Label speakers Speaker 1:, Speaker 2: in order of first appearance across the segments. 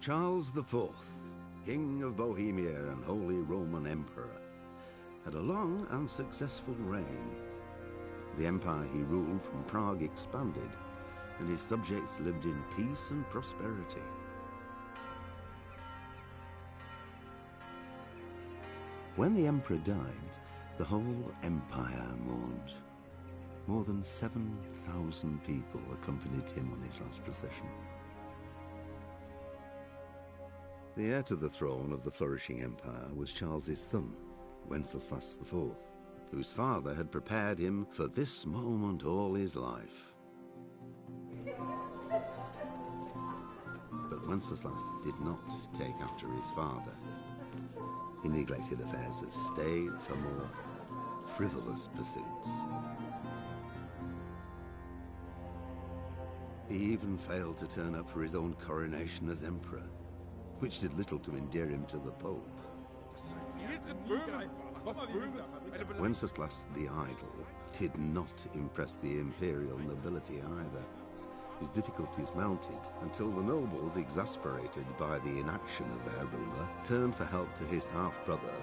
Speaker 1: Charles IV, King of Bohemia and Holy Roman Emperor, had a long and successful reign. The empire he ruled from Prague expanded, and his subjects lived in peace and prosperity. When the emperor died, the whole empire mourned. More than 7,000 people accompanied him on his last procession. The heir to the throne of the flourishing empire was Charles's son, Wenceslas IV, whose father had prepared him for this moment all his life. But Wenceslas did not take after his father. He neglected affairs of state for more frivolous pursuits. He even failed to turn up for his own coronation as emperor, which did little to endear him to the Pope. Wenceslas the Idle did not impress the imperial nobility either. His difficulties mounted until the nobles, exasperated by the inaction of their ruler, turned for help to his half-brother,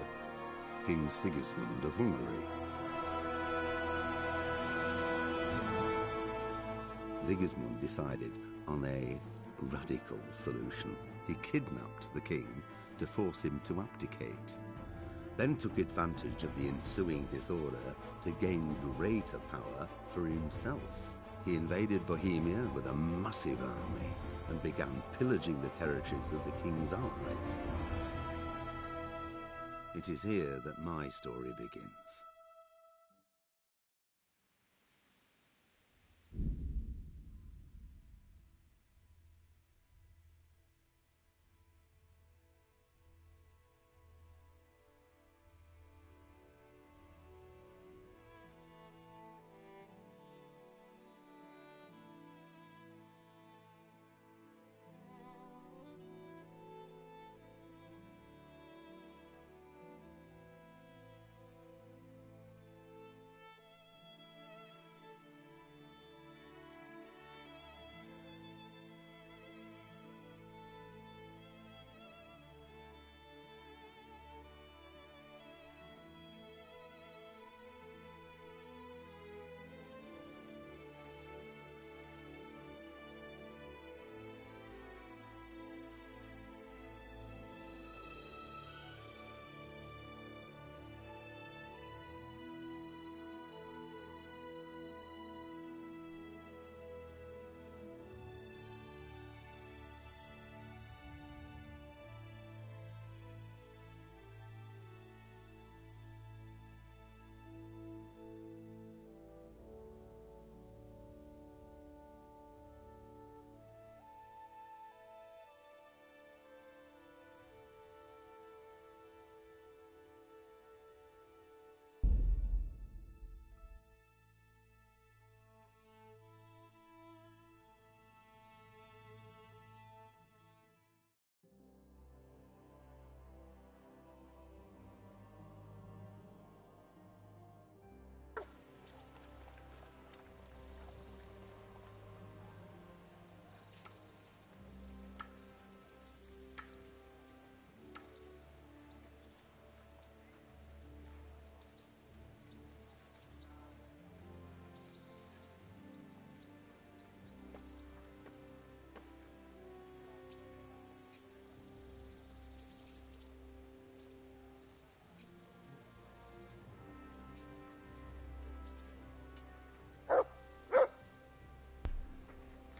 Speaker 1: King Sigismund of Hungary. Sigismund decided on a radical solution. He kidnapped the king to force him to abdicate, then took advantage of the ensuing disorder to gain greater power for himself. He invaded Bohemia with a massive army and began pillaging the territories of the king's allies. It is here that my story begins.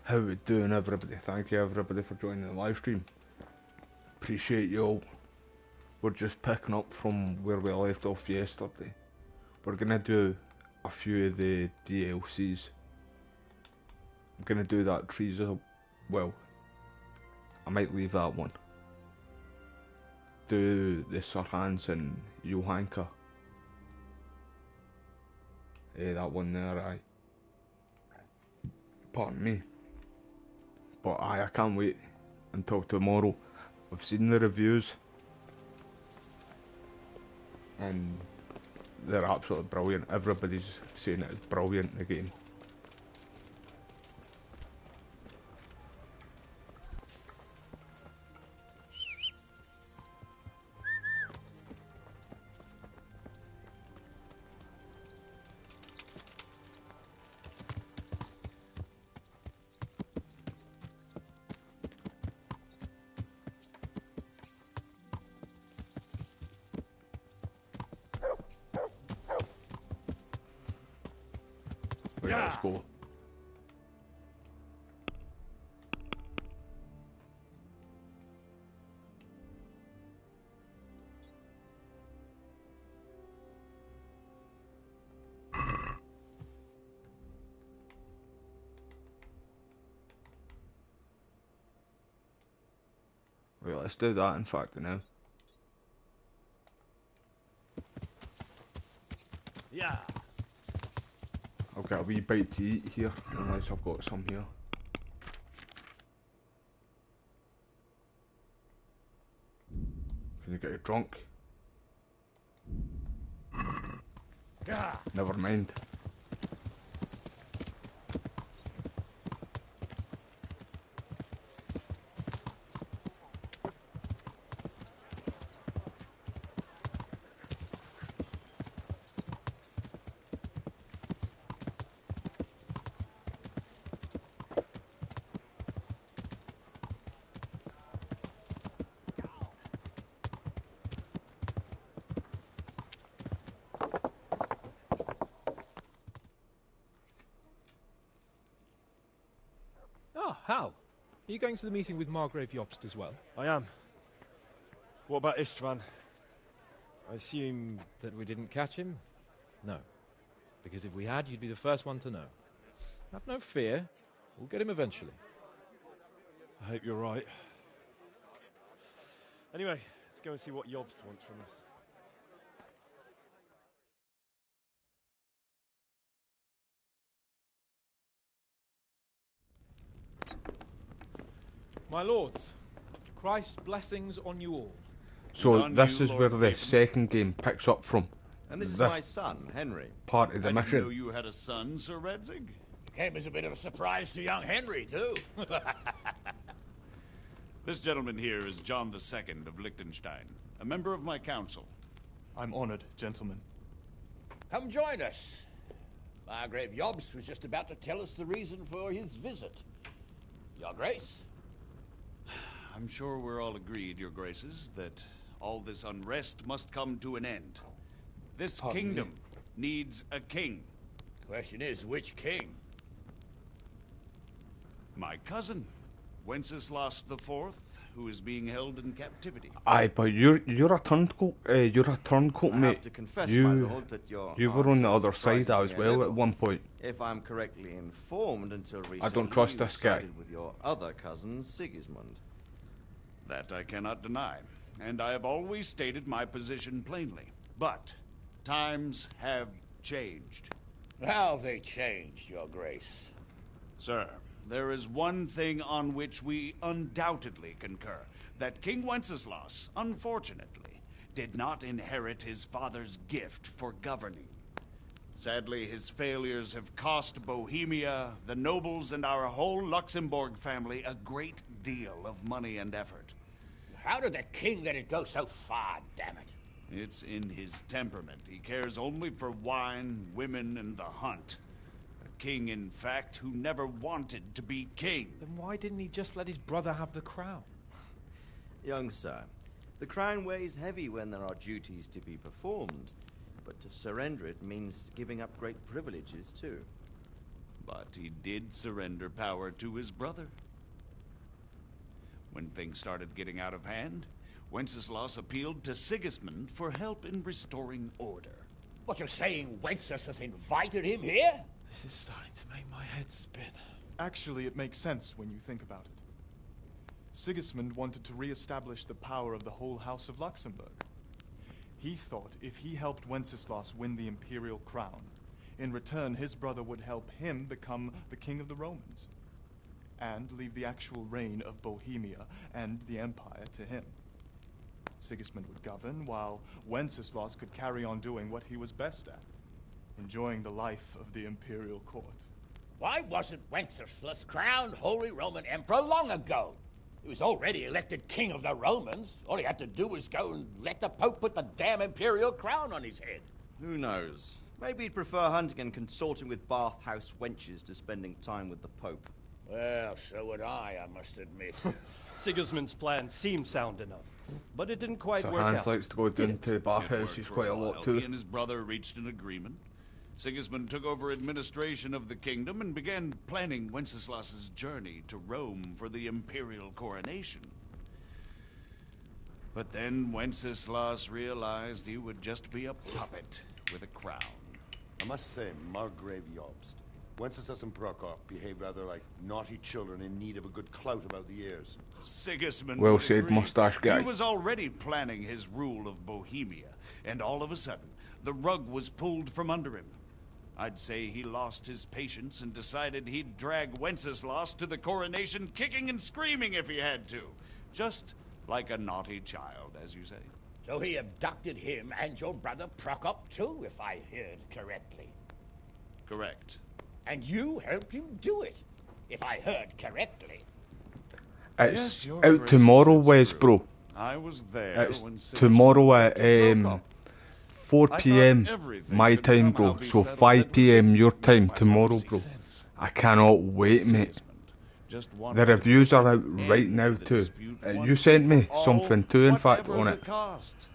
Speaker 2: How we doing, everybody? Thank you everybody for joining the live stream. Appreciate you all. We're just picking up from where we left off yesterday. We're gonna do a few of the DLCs. I'm gonna do that trees up. Well, I might leave that one. Do the Sir Hans and Johanka. That one there, aye. Pardon me. But aye, I can't wait until tomorrow. I've seen the reviews and they're absolutely brilliant. Everybody's saying it's brilliant again. let's go. Right, let's do that in fact now.
Speaker 3: Yeah.
Speaker 2: I'll get a wee bite to eat here, unless I've got some here. Can you get you drunk?
Speaker 3: Yeah.
Speaker 2: Never mind.
Speaker 4: Ah, Hal. Are you going to the meeting with Margrave Jobst as well?
Speaker 3: I am. What about Istvan? I assume...
Speaker 4: That we didn't catch him? No. Because if we had, you'd be the first one to know. Have no fear. We'll get him eventually.
Speaker 3: I hope you're right. Anyway, let's go and see what Jobst wants from us.
Speaker 4: My lords, Christ's blessings on you all.
Speaker 2: So this is where the second game picks up from.
Speaker 5: And this is my son, Henry.
Speaker 2: Part of the
Speaker 6: I
Speaker 2: mission.
Speaker 6: didn't know you had a son, Sir Redzig.
Speaker 7: Came as a bit of a surprise to young Henry, too.
Speaker 6: This gentleman here is John II of Liechtenstein, a member of my council.
Speaker 8: I'm honored, gentlemen.
Speaker 7: Come join us. Margrave Jobst was just about to tell us the reason for his visit. Your Grace?
Speaker 6: I'm sure we're all agreed, Your Graces, that all this unrest must come to an end. This kingdom needs a king.
Speaker 7: Question is, which king?
Speaker 6: My cousin, Wenceslas IV, who is being held in captivity.
Speaker 2: Aye, but you're a turncoat. You're a turncoat,
Speaker 5: I
Speaker 2: mate.
Speaker 5: have to confess, my lord, that your
Speaker 2: You were on the
Speaker 5: answer
Speaker 2: other side
Speaker 5: surprises
Speaker 2: as
Speaker 5: me a
Speaker 2: well
Speaker 5: little.
Speaker 2: at one point.
Speaker 5: If I'm correctly informed, until recently,
Speaker 2: I don't trust
Speaker 5: you
Speaker 2: this guy.
Speaker 5: sided with your other cousin, Sigismund.
Speaker 6: That I cannot deny, and I have always stated my position plainly. But times have changed.
Speaker 7: How have they changed, Your Grace?
Speaker 6: Sir, there is one thing on which we undoubtedly concur. That King Wenceslas, unfortunately, did not inherit his father's gift for governing. Sadly, his failures have cost Bohemia, the nobles, and our whole Luxembourg family a great deal of money and effort.
Speaker 7: How did the king let it go so far, damn it?
Speaker 6: It's in his temperament. He cares only for wine, women, and the hunt. A king, in fact, who never wanted to be king.
Speaker 4: Then why didn't he just let his brother have the crown?
Speaker 5: Young sir, the crown weighs heavy when there are duties to be performed, but to surrender it means giving up great privileges too.
Speaker 6: But he did surrender power to his brother. When things started getting out of hand, Wenceslas appealed to Sigismund for help in restoring order.
Speaker 7: What, you're saying Wenceslas invited him here?
Speaker 4: This is starting to make my head spin.
Speaker 8: Actually, it makes sense when you think about it. Sigismund wanted to re-establish the power of the whole House of Luxembourg. He thought if he helped Wenceslas win the imperial crown, in return his brother would help him become the king of the Romans, and leave the actual reign of Bohemia and the empire to him. Sigismund would govern, while Wenceslas could carry on doing what he was best at, enjoying the life of the imperial court.
Speaker 7: Why wasn't Wenceslas crowned Holy Roman Emperor long ago? He was already elected king of the Romans. All he had to do was go and let the Pope put the damn imperial crown on his head.
Speaker 5: Who knows? Maybe he'd prefer hunting and consorting with bathhouse wenches to spending time with the Pope.
Speaker 7: Well, so would I must admit.
Speaker 3: Sigismund's plan seemed sound enough, but it didn't quite
Speaker 2: So
Speaker 3: work
Speaker 2: Hans
Speaker 3: out.
Speaker 2: likes to go down to the
Speaker 6: It
Speaker 2: bathhouse
Speaker 6: worked
Speaker 2: he's
Speaker 6: for
Speaker 2: quite a
Speaker 6: while.
Speaker 2: lot too.
Speaker 6: He and his brother reached an agreement. Sigismund took over administration of the kingdom and began planning Wenceslas's journey to Rome for the imperial coronation. But then Wenceslas realized he would just be a puppet with a crown.
Speaker 9: I must say, Margrave Jobst, Wenceslas and Prokop behave rather like naughty children in need of a good clout about the ears.
Speaker 6: Sigismund
Speaker 2: Well
Speaker 6: would
Speaker 2: said,
Speaker 6: agree.
Speaker 2: mustache guy.
Speaker 6: He was already planning his rule of Bohemia, and all of a sudden, the rug was pulled from under him. I'd say he lost his patience and decided he'd drag Wenceslas to the coronation kicking and screaming if he had to. Just like a naughty child, as you say.
Speaker 7: So he abducted him and your brother Prokop too, if I heard correctly.
Speaker 6: Correct.
Speaker 7: And you helped him do it, if I heard correctly.
Speaker 2: It's
Speaker 6: Yes, Your
Speaker 2: out
Speaker 6: Grace,
Speaker 2: tomorrow,
Speaker 6: it's
Speaker 2: Wes,
Speaker 6: true.
Speaker 2: bro.
Speaker 6: I was there
Speaker 2: It's
Speaker 6: when Sigismund
Speaker 2: tomorrow at
Speaker 6: abducted Prokop.
Speaker 2: 4
Speaker 6: I
Speaker 2: p.m.
Speaker 6: thought everything
Speaker 2: my
Speaker 6: could
Speaker 2: time,
Speaker 6: somehow
Speaker 2: bro.
Speaker 6: be
Speaker 2: So
Speaker 6: settled
Speaker 2: 5
Speaker 6: that
Speaker 2: p.m.
Speaker 6: week.
Speaker 2: your time
Speaker 6: My
Speaker 2: tomorrow,
Speaker 6: brothers
Speaker 2: bro.
Speaker 6: see sense.
Speaker 2: I cannot wait, mate.
Speaker 6: Sigismund just
Speaker 2: The
Speaker 6: wanted
Speaker 2: reviews
Speaker 6: to
Speaker 2: are
Speaker 6: put
Speaker 2: out
Speaker 6: an
Speaker 2: right
Speaker 6: end
Speaker 2: now
Speaker 6: to the
Speaker 2: too.
Speaker 6: dispute
Speaker 2: You
Speaker 6: once
Speaker 2: sent
Speaker 6: and
Speaker 2: me
Speaker 6: for all,
Speaker 2: something too, in fact,
Speaker 6: whatever
Speaker 2: on
Speaker 6: the
Speaker 2: it.
Speaker 6: cost.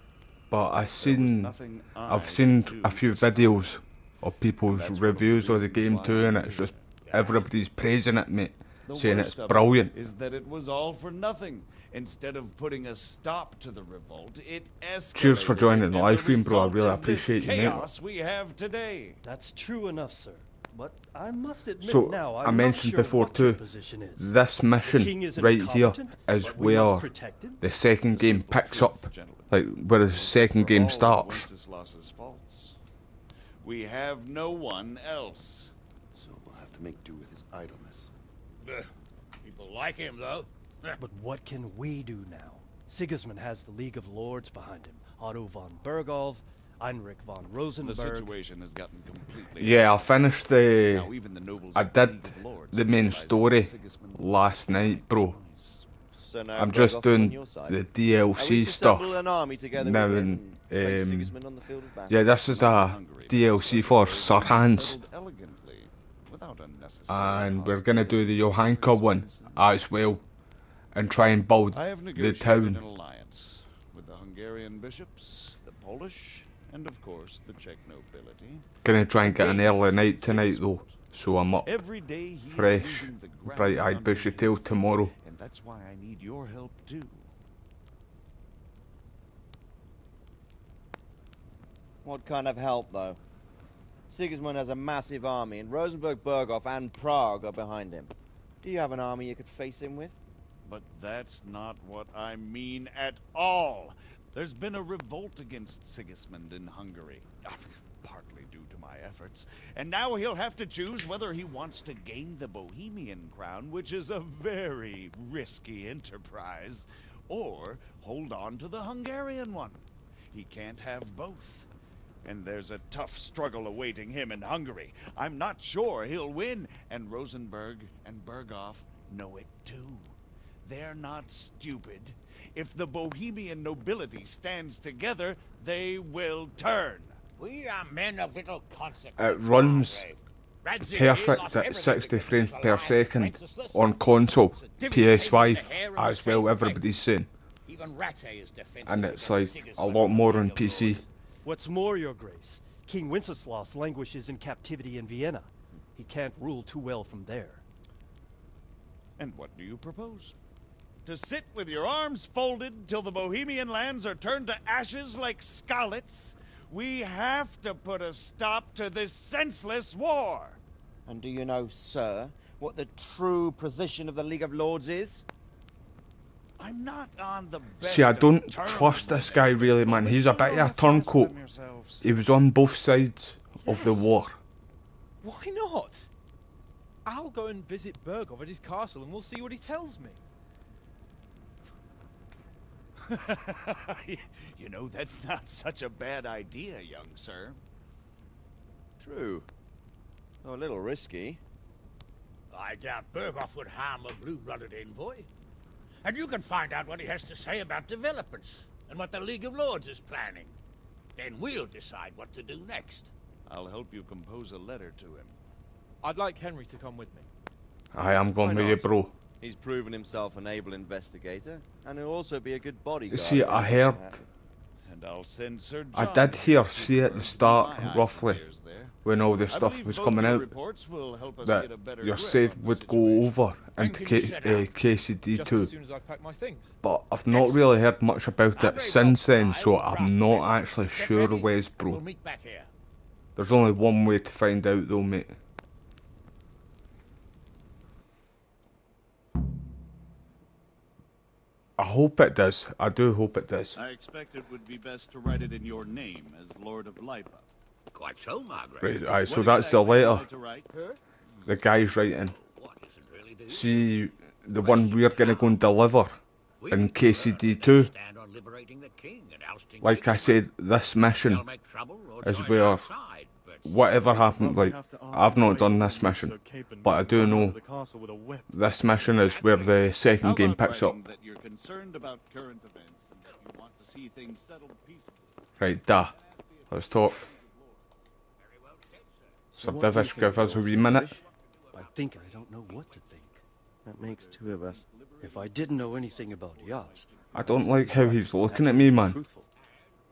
Speaker 2: But
Speaker 6: There was nothing I
Speaker 2: I've seen
Speaker 6: could
Speaker 2: a
Speaker 6: do
Speaker 2: few
Speaker 6: to stop
Speaker 2: videos
Speaker 6: it.
Speaker 2: of
Speaker 6: And
Speaker 2: people's
Speaker 6: that's one of the
Speaker 2: reviews of the
Speaker 6: reasons
Speaker 2: game
Speaker 6: why
Speaker 2: too,
Speaker 6: I'm
Speaker 2: and it's
Speaker 6: here.
Speaker 2: just everybody's praising it, mate,
Speaker 6: The
Speaker 2: saying
Speaker 6: worst
Speaker 2: it's
Speaker 6: of it
Speaker 2: brilliant.
Speaker 6: is that it was all for nothing. Instead of putting a stop to the revolt, it escalated.
Speaker 2: Cheers for joining the
Speaker 6: and
Speaker 2: live stream, bro. I
Speaker 6: result
Speaker 2: really
Speaker 6: is this
Speaker 2: appreciate you, mate.
Speaker 6: chaos we have today.
Speaker 10: That's true enough, sir. But I must admit
Speaker 2: So,
Speaker 10: now,
Speaker 2: I
Speaker 10: I'm
Speaker 2: mentioned
Speaker 10: not sure
Speaker 2: before
Speaker 10: what your
Speaker 2: too,
Speaker 10: position is.
Speaker 2: this
Speaker 10: The
Speaker 2: mission
Speaker 10: king isn't
Speaker 2: right here
Speaker 10: competent,
Speaker 2: is
Speaker 10: but we must
Speaker 2: where
Speaker 10: protect him.
Speaker 2: the second
Speaker 6: The
Speaker 2: game
Speaker 6: simple
Speaker 2: picks
Speaker 6: truth,
Speaker 2: up,
Speaker 6: gentlemen,
Speaker 2: like where the second
Speaker 6: for
Speaker 2: game
Speaker 6: all of
Speaker 2: starts.
Speaker 6: Wenceslas's faults. We have no one else.
Speaker 9: So we'll have to make do with his idleness.
Speaker 7: People like him, though.
Speaker 10: But what can we do now? Sigismund has the League of Lords behind him. Otto von Bergolf, Heinrich von
Speaker 6: The
Speaker 10: Rosenberg.
Speaker 6: situation has gotten completely.
Speaker 2: Yeah, I finished the.
Speaker 6: Now even the nobles
Speaker 2: I
Speaker 6: of the
Speaker 2: did
Speaker 6: League of Lords
Speaker 2: the main
Speaker 6: realize
Speaker 2: story
Speaker 6: that Sigismund was
Speaker 2: last
Speaker 6: the
Speaker 2: night,
Speaker 6: right
Speaker 2: bro.
Speaker 6: choice.
Speaker 5: So now
Speaker 2: I'm
Speaker 5: Berghoff
Speaker 2: just
Speaker 5: is on
Speaker 2: doing
Speaker 5: your side.
Speaker 2: the
Speaker 5: Are we
Speaker 2: DLC
Speaker 5: to
Speaker 2: stuff.
Speaker 5: assemble an army together
Speaker 2: now
Speaker 5: with him
Speaker 2: and,
Speaker 5: and face
Speaker 2: um,
Speaker 5: Sigismund on the field of battle?
Speaker 2: Yeah, this is a
Speaker 6: Hungary,
Speaker 2: DLC for Sir Hans,
Speaker 6: settled elegantly, without unnecessary
Speaker 2: and we're gonna do the Johanka one as well, and try and build
Speaker 6: I have
Speaker 2: the
Speaker 6: negotiated
Speaker 2: town.
Speaker 6: an alliance with the Hungarian bishops, the Polish, and of course the Czech nobility.
Speaker 2: Gonna try and get an early night tonight though, so I'm up
Speaker 6: Every day he is
Speaker 2: fresh,
Speaker 6: losing the ground
Speaker 2: bright-eyed,
Speaker 6: under
Speaker 2: bushy
Speaker 6: his
Speaker 2: tail
Speaker 6: feet,
Speaker 2: tomorrow.
Speaker 6: and that's why I need your help too.
Speaker 5: What kind of help, though? Sigismund has a massive army, and Rosenberg, Berghoff, and Prague are behind him. Do you have an army you could face him with?
Speaker 6: But that's not what I mean at all. There's been a revolt against Sigismund in Hungary, partly due to my efforts, and now he'll have to choose whether he wants to gain the Bohemian crown, which is a very risky enterprise, or hold on to the Hungarian one. He can't have both. And there's a tough struggle awaiting him in Hungary. I'm not sure he'll win, and Rosenberg and Berghoff know it too. They're not stupid. If the Bohemian nobility stands together, they will turn.
Speaker 7: We are men of little consequence.
Speaker 2: It runs
Speaker 7: Margrave. Radzig
Speaker 2: perfect
Speaker 7: lost
Speaker 2: at
Speaker 7: everything
Speaker 2: 60
Speaker 7: because
Speaker 2: frames
Speaker 7: he was
Speaker 2: per
Speaker 7: allied with
Speaker 2: second
Speaker 7: Wenceslas.
Speaker 2: on console,
Speaker 7: Devastating
Speaker 2: PS5
Speaker 7: the hair and the
Speaker 2: as well,
Speaker 7: same
Speaker 2: everybody's saying,
Speaker 7: Even Rattay is defenseless
Speaker 2: and it's
Speaker 7: against
Speaker 2: like a
Speaker 7: Sigismund
Speaker 2: lot
Speaker 7: and
Speaker 2: more
Speaker 7: the
Speaker 2: on
Speaker 7: League of
Speaker 2: PC.
Speaker 7: Lords.
Speaker 10: What's more, Your Grace, King Wenceslas languishes in captivity in Vienna. He can't rule too well from there.
Speaker 6: And what do you propose? To sit with your arms folded till the Bohemian lands are turned to ashes like scarlets? We have to put a stop to this senseless war.
Speaker 5: And do you know, sir, what the true position of the League of Lords is?
Speaker 6: I'm not on the best
Speaker 2: See, I
Speaker 6: of
Speaker 2: don't
Speaker 6: terms
Speaker 2: trust
Speaker 6: with
Speaker 2: this guy
Speaker 6: them,
Speaker 2: really,
Speaker 6: but
Speaker 2: man.
Speaker 6: you
Speaker 2: He's a
Speaker 6: don't
Speaker 2: bit of a
Speaker 6: have to ask
Speaker 2: turncoat.
Speaker 6: them yourselves.
Speaker 2: He was on both sides of the
Speaker 4: Yes.
Speaker 2: war.
Speaker 4: Why not? I'll go and visit Berghoff at his castle and we'll see what he tells me.
Speaker 6: You know, that's not such a bad idea, young sir.
Speaker 5: True. Though a little risky.
Speaker 7: I doubt Berghoff would harm a blue-blooded envoy. And you can find out what he has to say about developments and what the League of Lords is planning. Then we'll decide what to do next.
Speaker 6: I'll help you compose a letter to him.
Speaker 4: I'd like Henry to come with me.
Speaker 2: I am going
Speaker 5: Why
Speaker 2: with you,
Speaker 5: not?
Speaker 2: bro.
Speaker 5: He's proven himself an able investigator, and he'll also be a good bodyguard.
Speaker 2: See,
Speaker 5: if
Speaker 2: I
Speaker 5: he makes you
Speaker 2: heard
Speaker 5: happy.
Speaker 6: And and I'll send Sir
Speaker 2: I
Speaker 6: John
Speaker 2: did
Speaker 6: here
Speaker 2: hear,
Speaker 6: to
Speaker 2: see at the
Speaker 6: confirm
Speaker 2: start,
Speaker 6: my eye
Speaker 2: roughly,
Speaker 6: ears there.
Speaker 2: when all the
Speaker 6: I
Speaker 2: stuff
Speaker 6: believe
Speaker 2: was
Speaker 6: both
Speaker 2: coming
Speaker 6: your
Speaker 2: out,
Speaker 6: reports will help us
Speaker 2: that
Speaker 6: get a better
Speaker 2: your
Speaker 6: grip
Speaker 2: save
Speaker 6: on the
Speaker 2: would go
Speaker 6: situation.
Speaker 2: over
Speaker 7: When
Speaker 2: into
Speaker 7: can you set out?
Speaker 4: Just
Speaker 2: KCD2.
Speaker 4: as soon as I pack my things.
Speaker 2: But I've not really heard much about it
Speaker 7: Margrave
Speaker 2: since
Speaker 7: Yobst
Speaker 2: then,
Speaker 7: and I
Speaker 2: so
Speaker 7: will
Speaker 2: I'm
Speaker 7: draft the
Speaker 2: not
Speaker 7: memo.
Speaker 2: actually
Speaker 7: Get
Speaker 2: sure
Speaker 7: ready,
Speaker 2: ways,
Speaker 7: and
Speaker 2: bro.
Speaker 7: we'll meet back here.
Speaker 2: There's only one way to find out though, mate. I hope it does. I do hope it does.
Speaker 6: I expect it would be best to write it in your name as Lord of Lipa.
Speaker 7: Quite so, Margaret.
Speaker 2: Right, aye, so
Speaker 6: What
Speaker 2: that's the
Speaker 6: exactly would you
Speaker 2: letter
Speaker 6: like to write?
Speaker 2: the guy's writing.
Speaker 7: What isn't really the
Speaker 2: See, the one we're gonna go and deliver in KCD2.
Speaker 7: stand on liberating the king and ousting
Speaker 2: Like I said, this mission
Speaker 7: They'll make trouble or
Speaker 2: is
Speaker 7: join
Speaker 2: where
Speaker 7: our side, but
Speaker 2: whatever happened,
Speaker 8: Well, we
Speaker 2: like,
Speaker 8: have to ask
Speaker 2: I've
Speaker 8: him
Speaker 2: not
Speaker 8: why
Speaker 2: done
Speaker 8: he
Speaker 2: this
Speaker 8: used
Speaker 2: mission,
Speaker 8: Sir Capon
Speaker 2: but I do
Speaker 8: run
Speaker 2: know
Speaker 8: into the castle with a whip.
Speaker 2: this mission is where the
Speaker 6: How
Speaker 2: second game
Speaker 6: about
Speaker 2: picks up.
Speaker 6: writing that you're concerned about current events and that you want to see things settled peacefully?
Speaker 2: Right, da. Let's talk. Sir Divish, give us a wee minute.
Speaker 10: I think I don't know what to think.
Speaker 5: That makes two of us.
Speaker 10: If I didn't know anything about Jobst,
Speaker 2: I don't like how he's looking at me, man.
Speaker 10: truthful.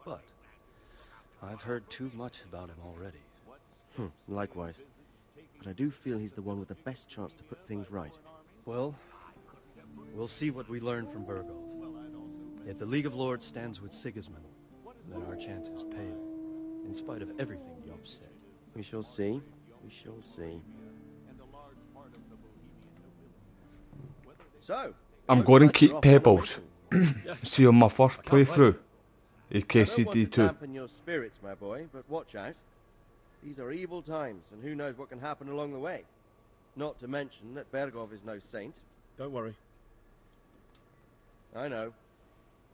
Speaker 10: But I've heard too much about him already.
Speaker 5: Likewise. But I do feel he's the one with the best chance to put things right.
Speaker 10: Well, we'll see what we learn from Bergolf. If the League of Lords stands with Sigismund, then our chances pale, in spite of everything Jobst said.
Speaker 5: We shall see. We shall see. So,
Speaker 2: I'm
Speaker 5: looks
Speaker 2: going to
Speaker 5: like you're
Speaker 2: keep
Speaker 5: off on a
Speaker 2: Pebbles.
Speaker 5: mission.
Speaker 2: See on my first
Speaker 10: can't wait.
Speaker 2: playthrough.
Speaker 5: I don't want to
Speaker 2: KCD2.
Speaker 5: dampen your spirits, my boy, but watch out. These are evil times, and who knows what can happen along the way. Not to mention that Bergov is no saint.
Speaker 11: Don't worry.
Speaker 5: I know.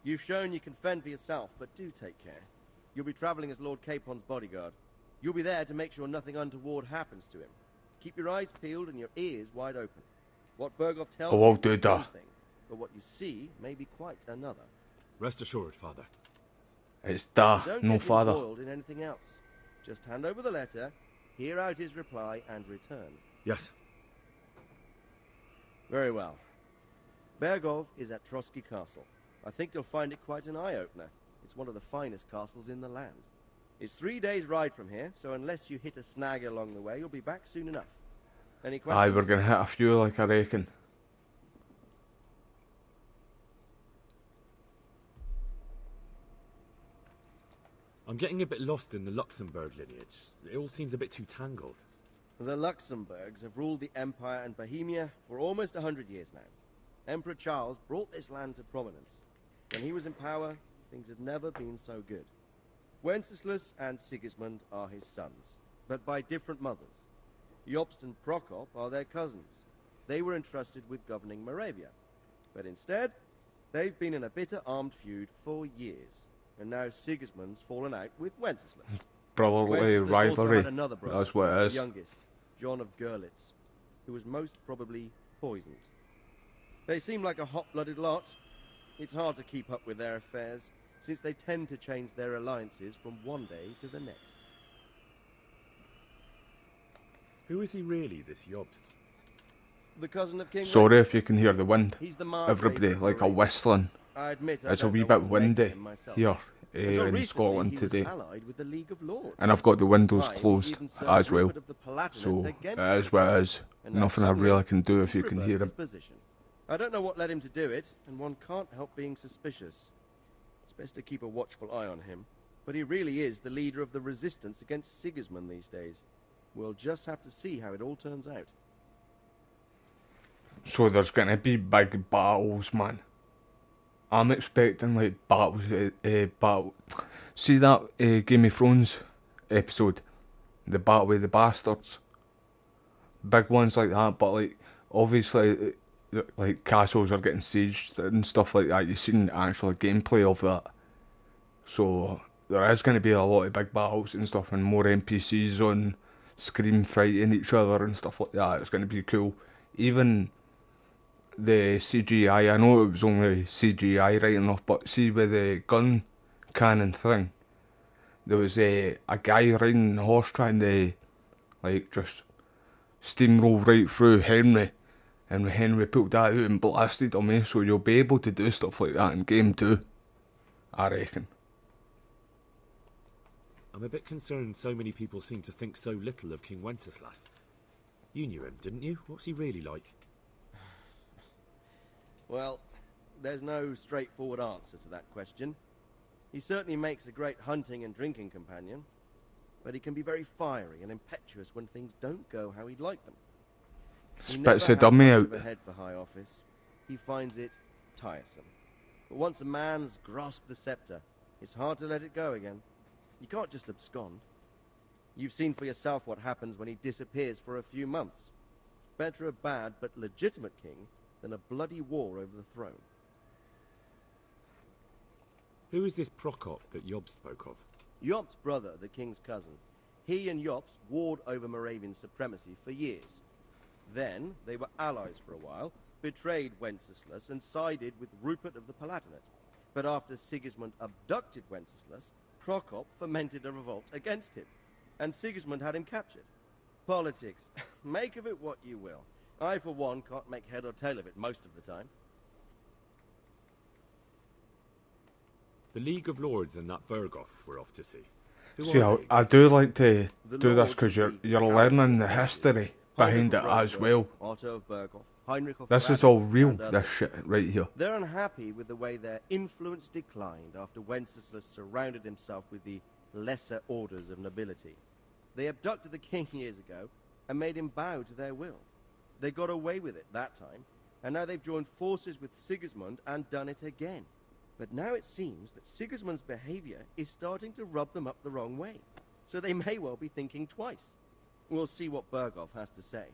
Speaker 5: You've shown you can fend for yourself, but do take care. You'll be traveling as Lord Capon's bodyguard. You'll be there to make sure nothing untoward happens to him. Keep your eyes peeled and your ears wide open. What Bergov tells
Speaker 2: Oh, I'll
Speaker 5: you
Speaker 2: do
Speaker 5: is
Speaker 2: that.
Speaker 5: one thing, but what you see may be quite another.
Speaker 11: Rest assured, Father.
Speaker 2: It's da,
Speaker 5: Don't
Speaker 2: no
Speaker 5: get
Speaker 2: father.
Speaker 5: embroiled in anything else. Just hand over the letter, hear out his reply, and return.
Speaker 11: Yes.
Speaker 5: Very well. Bergov is at Trotsky Castle. I think you'll find it quite an eye-opener. It's one of the finest castles in the land. It's 3 days' ride from here, so unless you hit a snag along the way, you'll be back soon enough. Any questions?
Speaker 2: Aye, we're going to hit a few, like I reckon.
Speaker 11: I'm getting a bit lost in the Luxembourg lineage. It all seems a bit too tangled.
Speaker 5: The Luxembourgs have ruled the Empire and Bohemia for almost 100 years now. Emperor Charles brought this land to prominence. When he was in power, things had never been so good. Wenceslas and Sigismund are his sons, but by different mothers. Jobst and Prokop are their cousins. They were entrusted with governing Moravia. But instead, they've been in a bitter armed feud for years. And now Sigismund's fallen out with Wenceslas.
Speaker 2: Brotherly
Speaker 5: Wenceslas also
Speaker 2: rivalry.
Speaker 5: had another brother,
Speaker 2: That's what it
Speaker 5: the
Speaker 2: is.
Speaker 5: youngest, John of Görlitz, who was most probably poisoned. They seem like a hot-blooded lot. It's hard to keep up with their affairs, since they tend to change their alliances from one day to the next.
Speaker 11: Who is he really, this Jobst?
Speaker 5: The cousin of King
Speaker 2: Sorry
Speaker 5: Wenceslas.
Speaker 2: if you can hear the wind.
Speaker 5: He's the Margrave
Speaker 2: Everybody,
Speaker 5: of
Speaker 2: like a
Speaker 5: Moravia.
Speaker 2: whistling.
Speaker 5: I admit I
Speaker 2: It's a
Speaker 5: don't
Speaker 2: wee
Speaker 5: know
Speaker 2: bit
Speaker 5: what to make of
Speaker 2: windy
Speaker 5: him myself.
Speaker 2: here
Speaker 5: Until
Speaker 2: in
Speaker 5: recently,
Speaker 2: Scotland
Speaker 5: he
Speaker 2: today.
Speaker 5: was allied with the League of Lords.
Speaker 2: And I've got the windows
Speaker 5: Time, he
Speaker 2: closed
Speaker 5: even served
Speaker 2: as well.
Speaker 5: Rupert of the Palatinate
Speaker 2: So it
Speaker 5: against
Speaker 2: is what it is.
Speaker 5: and now
Speaker 2: Nothing I
Speaker 5: suddenly
Speaker 2: really can do if
Speaker 5: he's
Speaker 2: you can
Speaker 5: reversed
Speaker 2: hear
Speaker 5: his
Speaker 2: him.
Speaker 5: position. I don't know what led him to do it, and one can't help being suspicious. It's best to keep a watchful eye on him, but he really is the leader of the resistance against Sigismund these days. We'll just have to see how it all turns out.
Speaker 2: So there's going to be big battles, man. I'm expecting like battles. Battle. See that Game of Thrones episode, the battle with the bastards. Big ones like that, but like obviously, like castles are getting sieged and stuff like that. You've seen actual gameplay of that. So there is going to be a lot of big battles and stuff, and more NPCs on screen fighting each other and stuff like that. It's going to be cool. Even the CGI, I know it was only CGI right enough, but see with the gun cannon thing, there was a guy riding a horse trying to like just steamroll right through Henry, and when Henry pulled that out and blasted him, so you'll be able to do stuff like that in game 2, I reckon.
Speaker 11: I'm a bit concerned so many people seem to think so little of King Wenceslas. You knew him, didn't you? What's he really like?
Speaker 5: Well, there's no straightforward answer to that question. He certainly makes a great hunting and drinking companion, but he can be very fiery and impetuous when things don't go how he'd like them. He never
Speaker 2: Spits a
Speaker 5: had
Speaker 2: dummy
Speaker 5: much
Speaker 2: out.
Speaker 5: of a head for high office. He finds it tiresome. But once a man's grasped the scepter, it's hard to let it go again. You can't just abscond. You've seen for yourself what happens when he disappears for a few months. Better a bad but legitimate king than a bloody war over the throne.
Speaker 11: Who is this Prokop that Job spoke of?
Speaker 5: Job's brother, the king's cousin. He and Jobst warred over Moravian supremacy for years. Then they were allies for a while, betrayed Wenceslas and sided with Rupert of the Palatinate. But after Sigismund abducted Wenceslas, Prokop fomented a revolt against him, and Sigismund had him captured. Politics. Make of it what you will. I, for one, can't make head or tail of it most of the time.
Speaker 11: The League of Lords and that Berghoff we're off to see. Who
Speaker 2: See,
Speaker 11: are they
Speaker 2: I do like to
Speaker 5: The
Speaker 2: do this
Speaker 5: Lords
Speaker 2: because
Speaker 5: of the
Speaker 2: you're
Speaker 5: powerful
Speaker 2: learning the
Speaker 5: warriors.
Speaker 2: history behind it as well.
Speaker 5: Otto of Berghoff, Heinrich of
Speaker 2: This is all
Speaker 5: Ratitz,
Speaker 2: real,
Speaker 5: and
Speaker 2: this
Speaker 5: others.
Speaker 2: shit right here.
Speaker 5: They're unhappy with the way their influence declined after Wenceslas surrounded himself with the lesser orders of nobility. They abducted the king years ago and made him bow to their will. They got away with it that time, and now they've joined forces with Sigismund and done it again. But now it seems that Sigismund's behavior is starting to rub them up the wrong way, so they may well be thinking twice. We'll see what Berghoff has to say.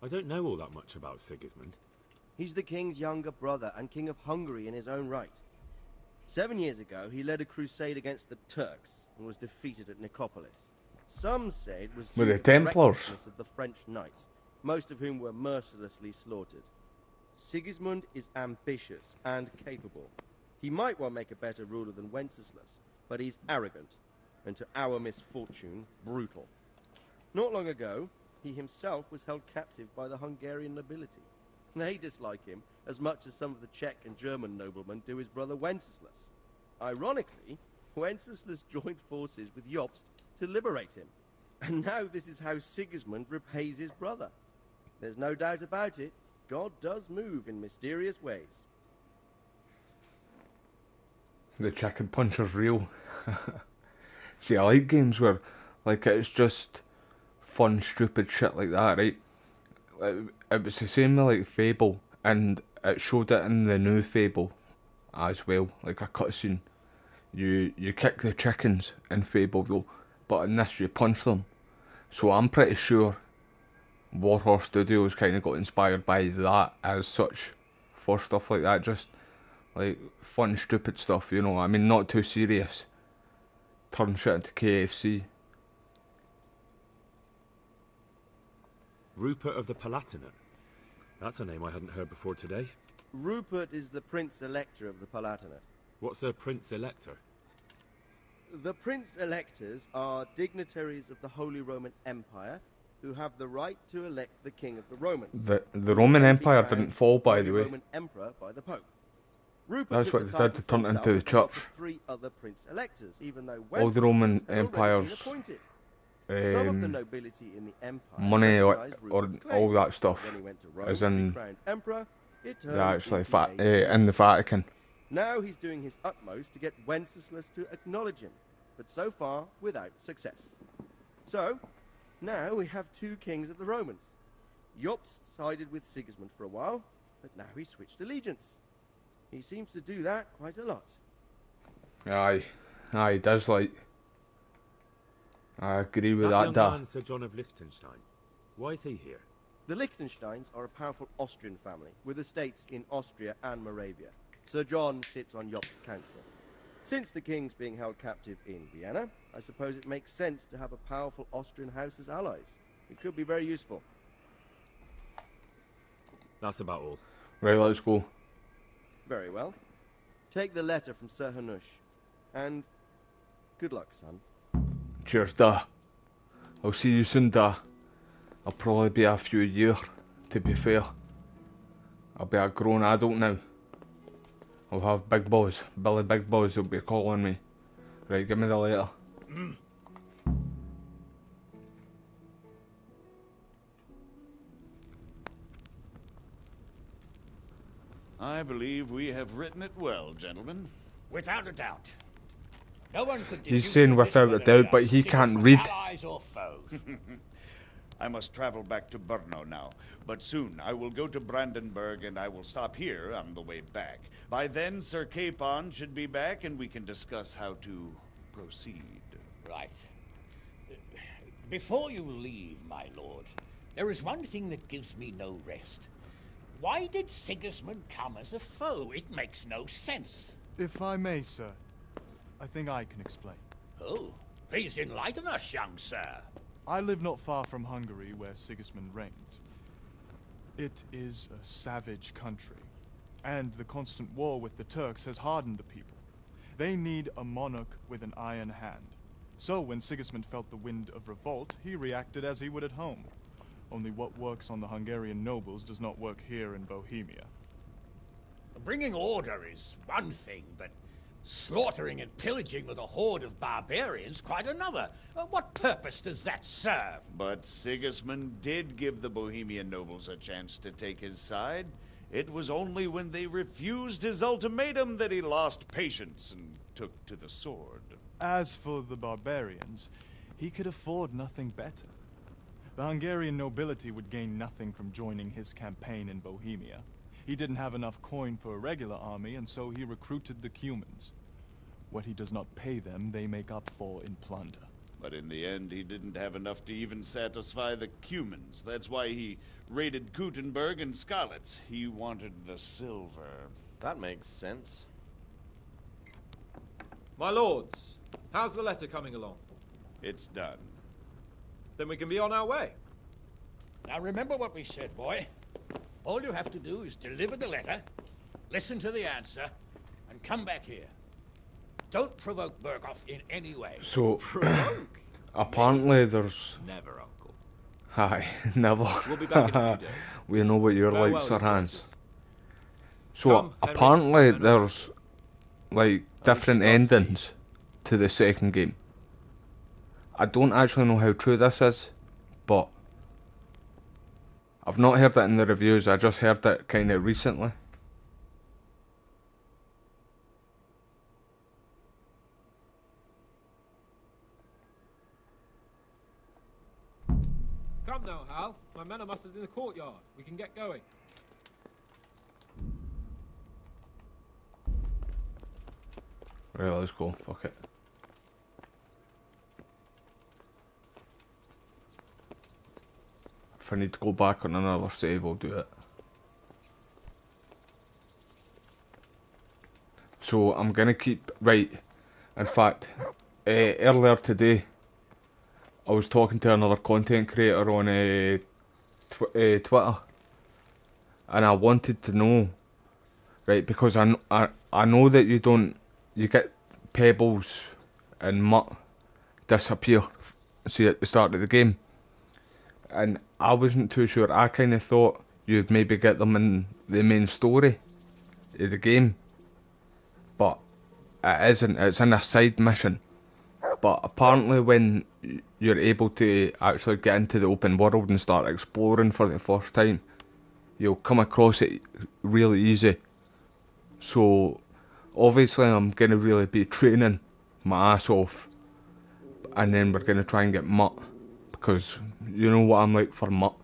Speaker 11: I don't know all that much about Sigismund.
Speaker 5: He's the king's younger brother and king of Hungary in his own right. 7 years ago, he led a crusade against the Turks and was defeated at Nicopolis. Some say it was
Speaker 2: With
Speaker 5: due
Speaker 2: the
Speaker 5: to the
Speaker 2: Templars.
Speaker 5: recklessness of the French knights, most of whom were mercilessly slaughtered. Sigismund is ambitious and capable. He might well make a better ruler than Wenceslas, but he's arrogant, and to our misfortune, brutal. Not long ago, he himself was held captive by the Hungarian nobility. They dislike him as much as some of the Czech and German noblemen do his brother Wenceslas. Ironically, Wenceslas joined forces with Jobst to liberate him. And now this is how Sigismund repays his brother. There's no doubt about it, God does move in mysterious ways.
Speaker 2: The chicken puncher's real. See, I like games where, like, it's just fun, stupid shit like that, right? It was the same with, like, Fable, and it showed it in the new Fable as well, like a cutscene. You kick the chickens in Fable though, but in this you punch them. So I'm pretty sure Warhorse Studios kind of got inspired by that as such for stuff like that, just like fun, stupid stuff, you know. I mean, not too serious. Turn shit into KFC.
Speaker 11: Rupert of the Palatinate. That's a name I hadn't heard before today.
Speaker 5: Rupert is the Prince Elector of the Palatinate.
Speaker 11: What's a Prince Elector?
Speaker 5: The Prince Electors are dignitaries of the Holy Roman Empire who have the right to elect the King of the Romans.
Speaker 2: The Roman Empire didn't fall, by the way.
Speaker 5: Roman Emperor by the Pope. Rupert
Speaker 2: That's
Speaker 5: took
Speaker 2: what
Speaker 5: the
Speaker 2: they did
Speaker 5: title
Speaker 2: to turn
Speaker 5: for
Speaker 2: into the
Speaker 5: himself along
Speaker 2: church.
Speaker 5: with 3 other Prince Electors, even though
Speaker 2: All the Roman
Speaker 5: Wenceslas had already been
Speaker 2: empires,
Speaker 5: appointed. Some of the
Speaker 2: um,
Speaker 5: nobility in the empire
Speaker 2: money or
Speaker 5: recognized Rupert's
Speaker 2: all
Speaker 5: claim.
Speaker 2: that stuff,
Speaker 5: When he went to Rome
Speaker 2: as
Speaker 5: to be
Speaker 2: in
Speaker 5: crowned emperor, it turned
Speaker 2: actually
Speaker 5: into
Speaker 2: in the Vatican.
Speaker 5: Now he's doing his utmost to get Wenceslas to acknowledge him, but so far without success. So, now we have 2 kings of the Romans. Jobst sided with Sigismund for a while, but now he's switched allegiance. He seems to do that quite a lot.
Speaker 2: Aye, he does, like. I agree with that,
Speaker 11: young
Speaker 2: da.
Speaker 11: man, Sir John of Liechtenstein. Why is he here?
Speaker 5: The Liechtensteins are a powerful Austrian family with estates in Austria and Moravia. Sir John sits on Jobst's council. Since the king's being held captive in Vienna, I suppose it makes sense to have a powerful Austrian house as allies. It could be very useful.
Speaker 11: That's about all.
Speaker 2: Right, let's go.
Speaker 5: Very well. Take the letter from Sir Hanush. And good luck, son.
Speaker 2: Cheers, da. I'll see you soon, da. I'll probably be a few years, to be fair. I'll be a grown adult now. I'll have Big Boss, Billy Big Boss will be calling me. Right, give me the letter.
Speaker 6: I believe we have written it well, gentlemen.
Speaker 7: Without a doubt. No one could
Speaker 2: He's
Speaker 7: deduce
Speaker 2: saying
Speaker 7: from this
Speaker 2: without a
Speaker 7: whether
Speaker 2: doubt,
Speaker 7: they
Speaker 2: but
Speaker 7: are
Speaker 2: he can't
Speaker 7: Sigismund's
Speaker 2: read.
Speaker 7: allies or foes.
Speaker 6: I must travel back to Brno now, but soon I will go to Brandenburg and I will stop here on the way back. By then, Sir Capon should be back and we can discuss how to proceed.
Speaker 7: Right. Before you leave, my lord, there is one thing that gives me no rest. Why did Sigismund come as a foe? It makes no sense.
Speaker 8: If I may, sir, I think I can explain.
Speaker 7: Oh, please enlighten us, young sir.
Speaker 8: I live not far from Hungary, where Sigismund reigns. It is a savage country, and the constant war with the Turks has hardened the people. They need a monarch with an iron hand. So when Sigismund felt the wind of revolt, he reacted as he would at home. Only what works on the Hungarian nobles does not work here in Bohemia.
Speaker 7: Bringing order is one thing, but slaughtering and pillaging with a horde of barbarians quite another. What purpose does that serve?
Speaker 6: But Sigismund did give the Bohemian nobles a chance to take his side. It was only when they refused his ultimatum that he lost patience and took to the sword.
Speaker 8: As for the barbarians, he could afford nothing better. The Hungarian nobility would gain nothing from joining his campaign in Bohemia. He didn't have enough coin for a regular army, and so he recruited the Cumans. What he does not pay them, they make up for in plunder.
Speaker 6: But in the end, he didn't have enough to even satisfy the Cumans. That's why he raided Kuttenberg and Skalitz. He wanted the silver.
Speaker 5: That makes sense.
Speaker 4: My lords, how's the letter coming along?
Speaker 6: It's done.
Speaker 4: Then we can be on our way.
Speaker 7: Now remember what we said, boy. All you have to do is deliver the letter, listen to the answer, and come back here. Don't provoke Berghoff in any way.
Speaker 2: So, apparently there's...
Speaker 4: Never, Uncle.
Speaker 2: Hi, never.
Speaker 4: We'll be back in a few days.
Speaker 2: We know what you're
Speaker 4: Farewell,
Speaker 2: like, Sir
Speaker 4: Your
Speaker 2: Hans.
Speaker 4: Graces.
Speaker 2: So,
Speaker 4: Come, Henry.
Speaker 2: apparently
Speaker 4: Henry.
Speaker 2: there's, like, different endings to the second game. I don't actually know how true this is, but I've not heard it in the reviews, I just heard it kind of recently.
Speaker 4: Come now, Hal. My men are mustered in the courtyard. We can get going.
Speaker 2: Right, let's go. Fuck it. If I need to go back on another save, I'll do it. So, I'm gonna keep... Right. In fact, earlier today, I was talking to another content creator on Twitter. And I wanted to know... Right, because I know that you get pebbles and mutt disappear, see, at the start of the game. And I wasn't too sure. I kind of thought you'd maybe get them in the main story of the game. But it isn't. It's in a side mission. But apparently when you're able to actually get into the open world and start exploring for the first time, you'll come across it really easy. So obviously I'm going to really be training my ass off. And then we're going to try and get mutt. Because you know what I'm like for mutt.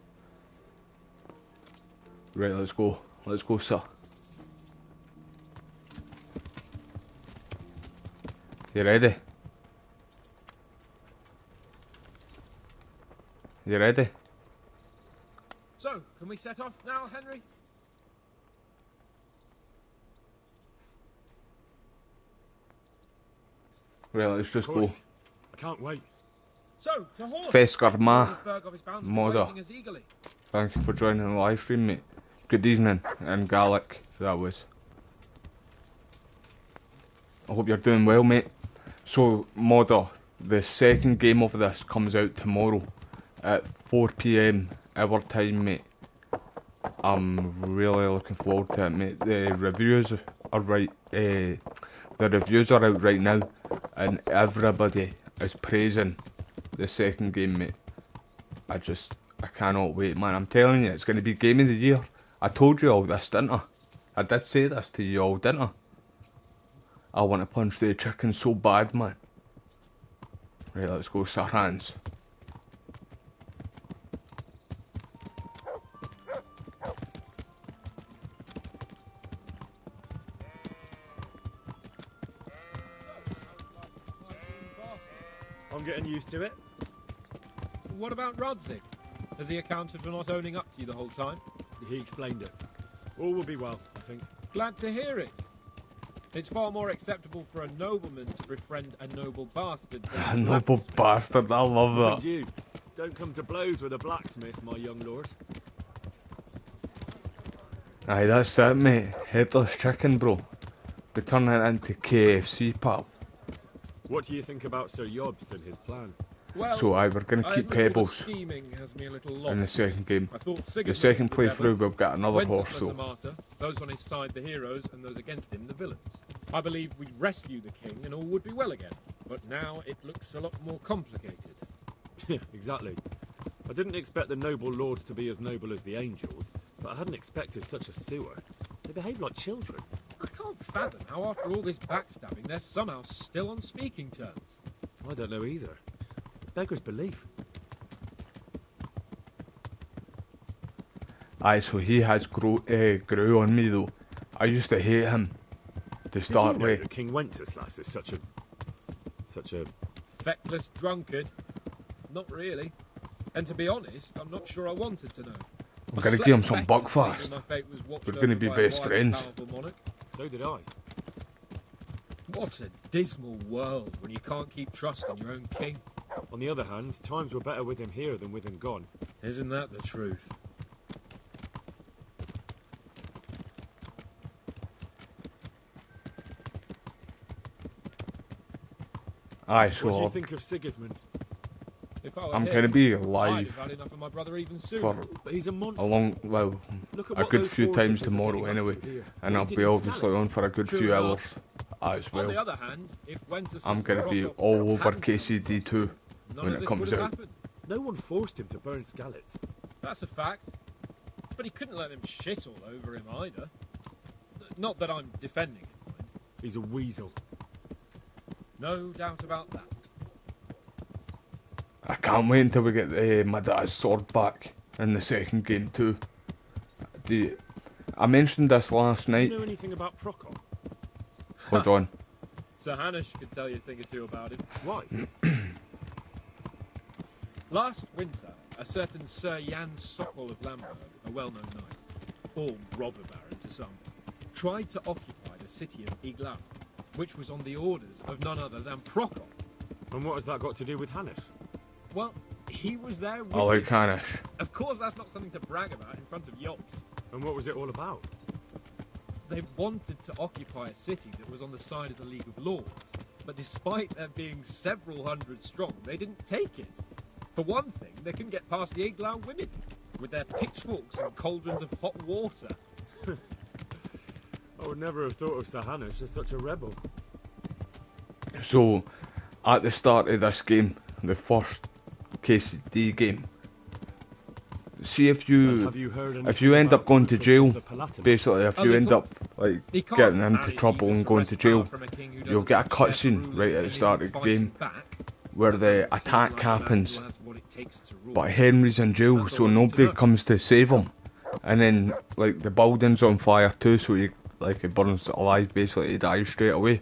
Speaker 2: Right, let's go. Let's go, sir. You ready? You ready?
Speaker 4: So, can we set off now, Henry?
Speaker 2: Right, let's just go.
Speaker 11: I can't wait.
Speaker 4: So, to horse.
Speaker 2: Fesker Ma,
Speaker 4: Berghoff is bound to be
Speaker 2: Mother.
Speaker 4: waiting as eagerly.
Speaker 2: Thank you for joining the live stream, mate. Good evening, and Gallic, that was. I hope you're doing well, mate. So, Mother, the second game of this comes out tomorrow at 4 PM our time, mate. I'm really looking forward to it, mate. The reviews are right. The reviews are out right now, and everybody is praising the second game, mate. I cannot wait, man. I'm telling you, it's going to be game of the year. I told you all this, didn't I? I did say this to you all, didn't I? I want to punch the chicken so bad, man. Right, let's go, Sir Hans.
Speaker 11: I'm getting used to it.
Speaker 4: What about Rodzig? Has he accounted for not owning up to you the whole time?
Speaker 11: He explained it. All will be well, I think.
Speaker 4: Glad to hear it. It's far more acceptable for a nobleman to befriend a noble bastard than
Speaker 2: A noble bastard, I love that.
Speaker 11: And you, don't come to blows with a blacksmith, my young lord.
Speaker 2: Aye, that's it, mate. Headless chicken, bro. We turn it into KFC, pal.
Speaker 11: What do you think about Sir Jobst and his plan?
Speaker 4: Well,
Speaker 2: So aye, we're going to keep Pebbles
Speaker 4: scheming has me a little lost.
Speaker 2: in the second game.
Speaker 4: I thought
Speaker 2: The second playthrough we've got another horse
Speaker 4: though.
Speaker 2: though.
Speaker 4: Those on his side the heroes and those against him the villains. I believe we'd rescue the king and all would be well again. But now it looks a lot more complicated.
Speaker 11: Yeah, exactly. I didn't expect the noble lords to be as noble as the angels, but I hadn't expected such a sewer. They behave like children.
Speaker 4: I can't fathom how after all this backstabbing they're somehow still on speaking terms.
Speaker 11: I don't know either. Beggar's belief.
Speaker 2: Aye, so he has grew on me though. I used to hate him to start
Speaker 11: Did you know
Speaker 2: with.
Speaker 11: that King Wenceslas is such a
Speaker 4: Feckless drunkard? Not really. And to be honest, I'm not sure I wanted to know.
Speaker 2: I'm going to give him some buckfast. We're going to be best friends.
Speaker 11: So did I.
Speaker 4: What a dismal world when you can't keep trusting your own king.
Speaker 11: On the other hand, times were better with him here than with him gone.
Speaker 4: Isn't that the truth?
Speaker 2: Aye,
Speaker 11: What do you
Speaker 2: so
Speaker 11: think of Sigismund?
Speaker 4: If I were
Speaker 2: I'm
Speaker 4: him,
Speaker 2: going to be
Speaker 4: I'd
Speaker 2: alive
Speaker 4: have had enough of my brother even sooner.
Speaker 2: for
Speaker 11: But he's a monster.
Speaker 2: a long, well,
Speaker 11: Look at
Speaker 2: a
Speaker 11: what
Speaker 2: good
Speaker 11: those
Speaker 2: few
Speaker 11: four
Speaker 2: times
Speaker 11: officers are
Speaker 2: tomorrow
Speaker 11: getting up
Speaker 2: anyway.
Speaker 11: to here.
Speaker 2: And
Speaker 11: What
Speaker 2: I'll
Speaker 11: he did
Speaker 2: be
Speaker 11: in
Speaker 2: obviously
Speaker 11: Scalise.
Speaker 2: on for a good
Speaker 4: True
Speaker 2: few
Speaker 4: enough.
Speaker 2: hours as
Speaker 4: On the
Speaker 2: well.
Speaker 4: other hand, if Wenceslas
Speaker 2: I'm going to be
Speaker 4: Prokop
Speaker 2: all over
Speaker 4: hadn't
Speaker 2: KCD2
Speaker 4: none
Speaker 2: when
Speaker 4: of
Speaker 2: it
Speaker 4: this
Speaker 2: comes
Speaker 4: would have
Speaker 2: out.
Speaker 4: happened.
Speaker 11: No one forced him to burn Scalise.
Speaker 4: That's a fact. But he couldn't let them shit all over him either. Not that I'm defending him, mind.
Speaker 11: He's a weasel.
Speaker 4: No doubt about that.
Speaker 2: I can't wait until we get my dad's sword back in the second game too. I mentioned this last
Speaker 11: Do
Speaker 2: night.
Speaker 11: you know anything about Prokop?
Speaker 2: Hold on.
Speaker 4: Sir Hanush could tell you a thing or two about him.
Speaker 11: Why?
Speaker 4: Last winter, a certain Sir Jan Sokol of Lamberg, a well-known knight, or robber baron to some, tried to occupy the city of Iglau, which was on the orders of none other than Prokop.
Speaker 11: And what has that got to do with Hanush?
Speaker 4: Well, he was there with
Speaker 2: I like
Speaker 4: him.
Speaker 2: Hanish.
Speaker 4: Of course, that's not something to brag about in front of Jobst.
Speaker 11: And what was it all about?
Speaker 4: They wanted to occupy a city that was on the side of the League of Lords, but despite there being several hundred strong, they didn't take it. For one thing, they couldn't get past the Iglau women, with their pitchforks and cauldrons of hot water.
Speaker 11: I would never have thought of Sir Hanush as such a rebel.
Speaker 2: So, at the start of this game, the first KCD game, see if you end up going to jail, basically if you end up like getting into trouble and going to jail, you'll get a cutscene right at the start of the game where the attack happens, but Henry's in jail, so nobody comes to save him, and then like the building's on fire too, so he burns alive, basically he dies straight away.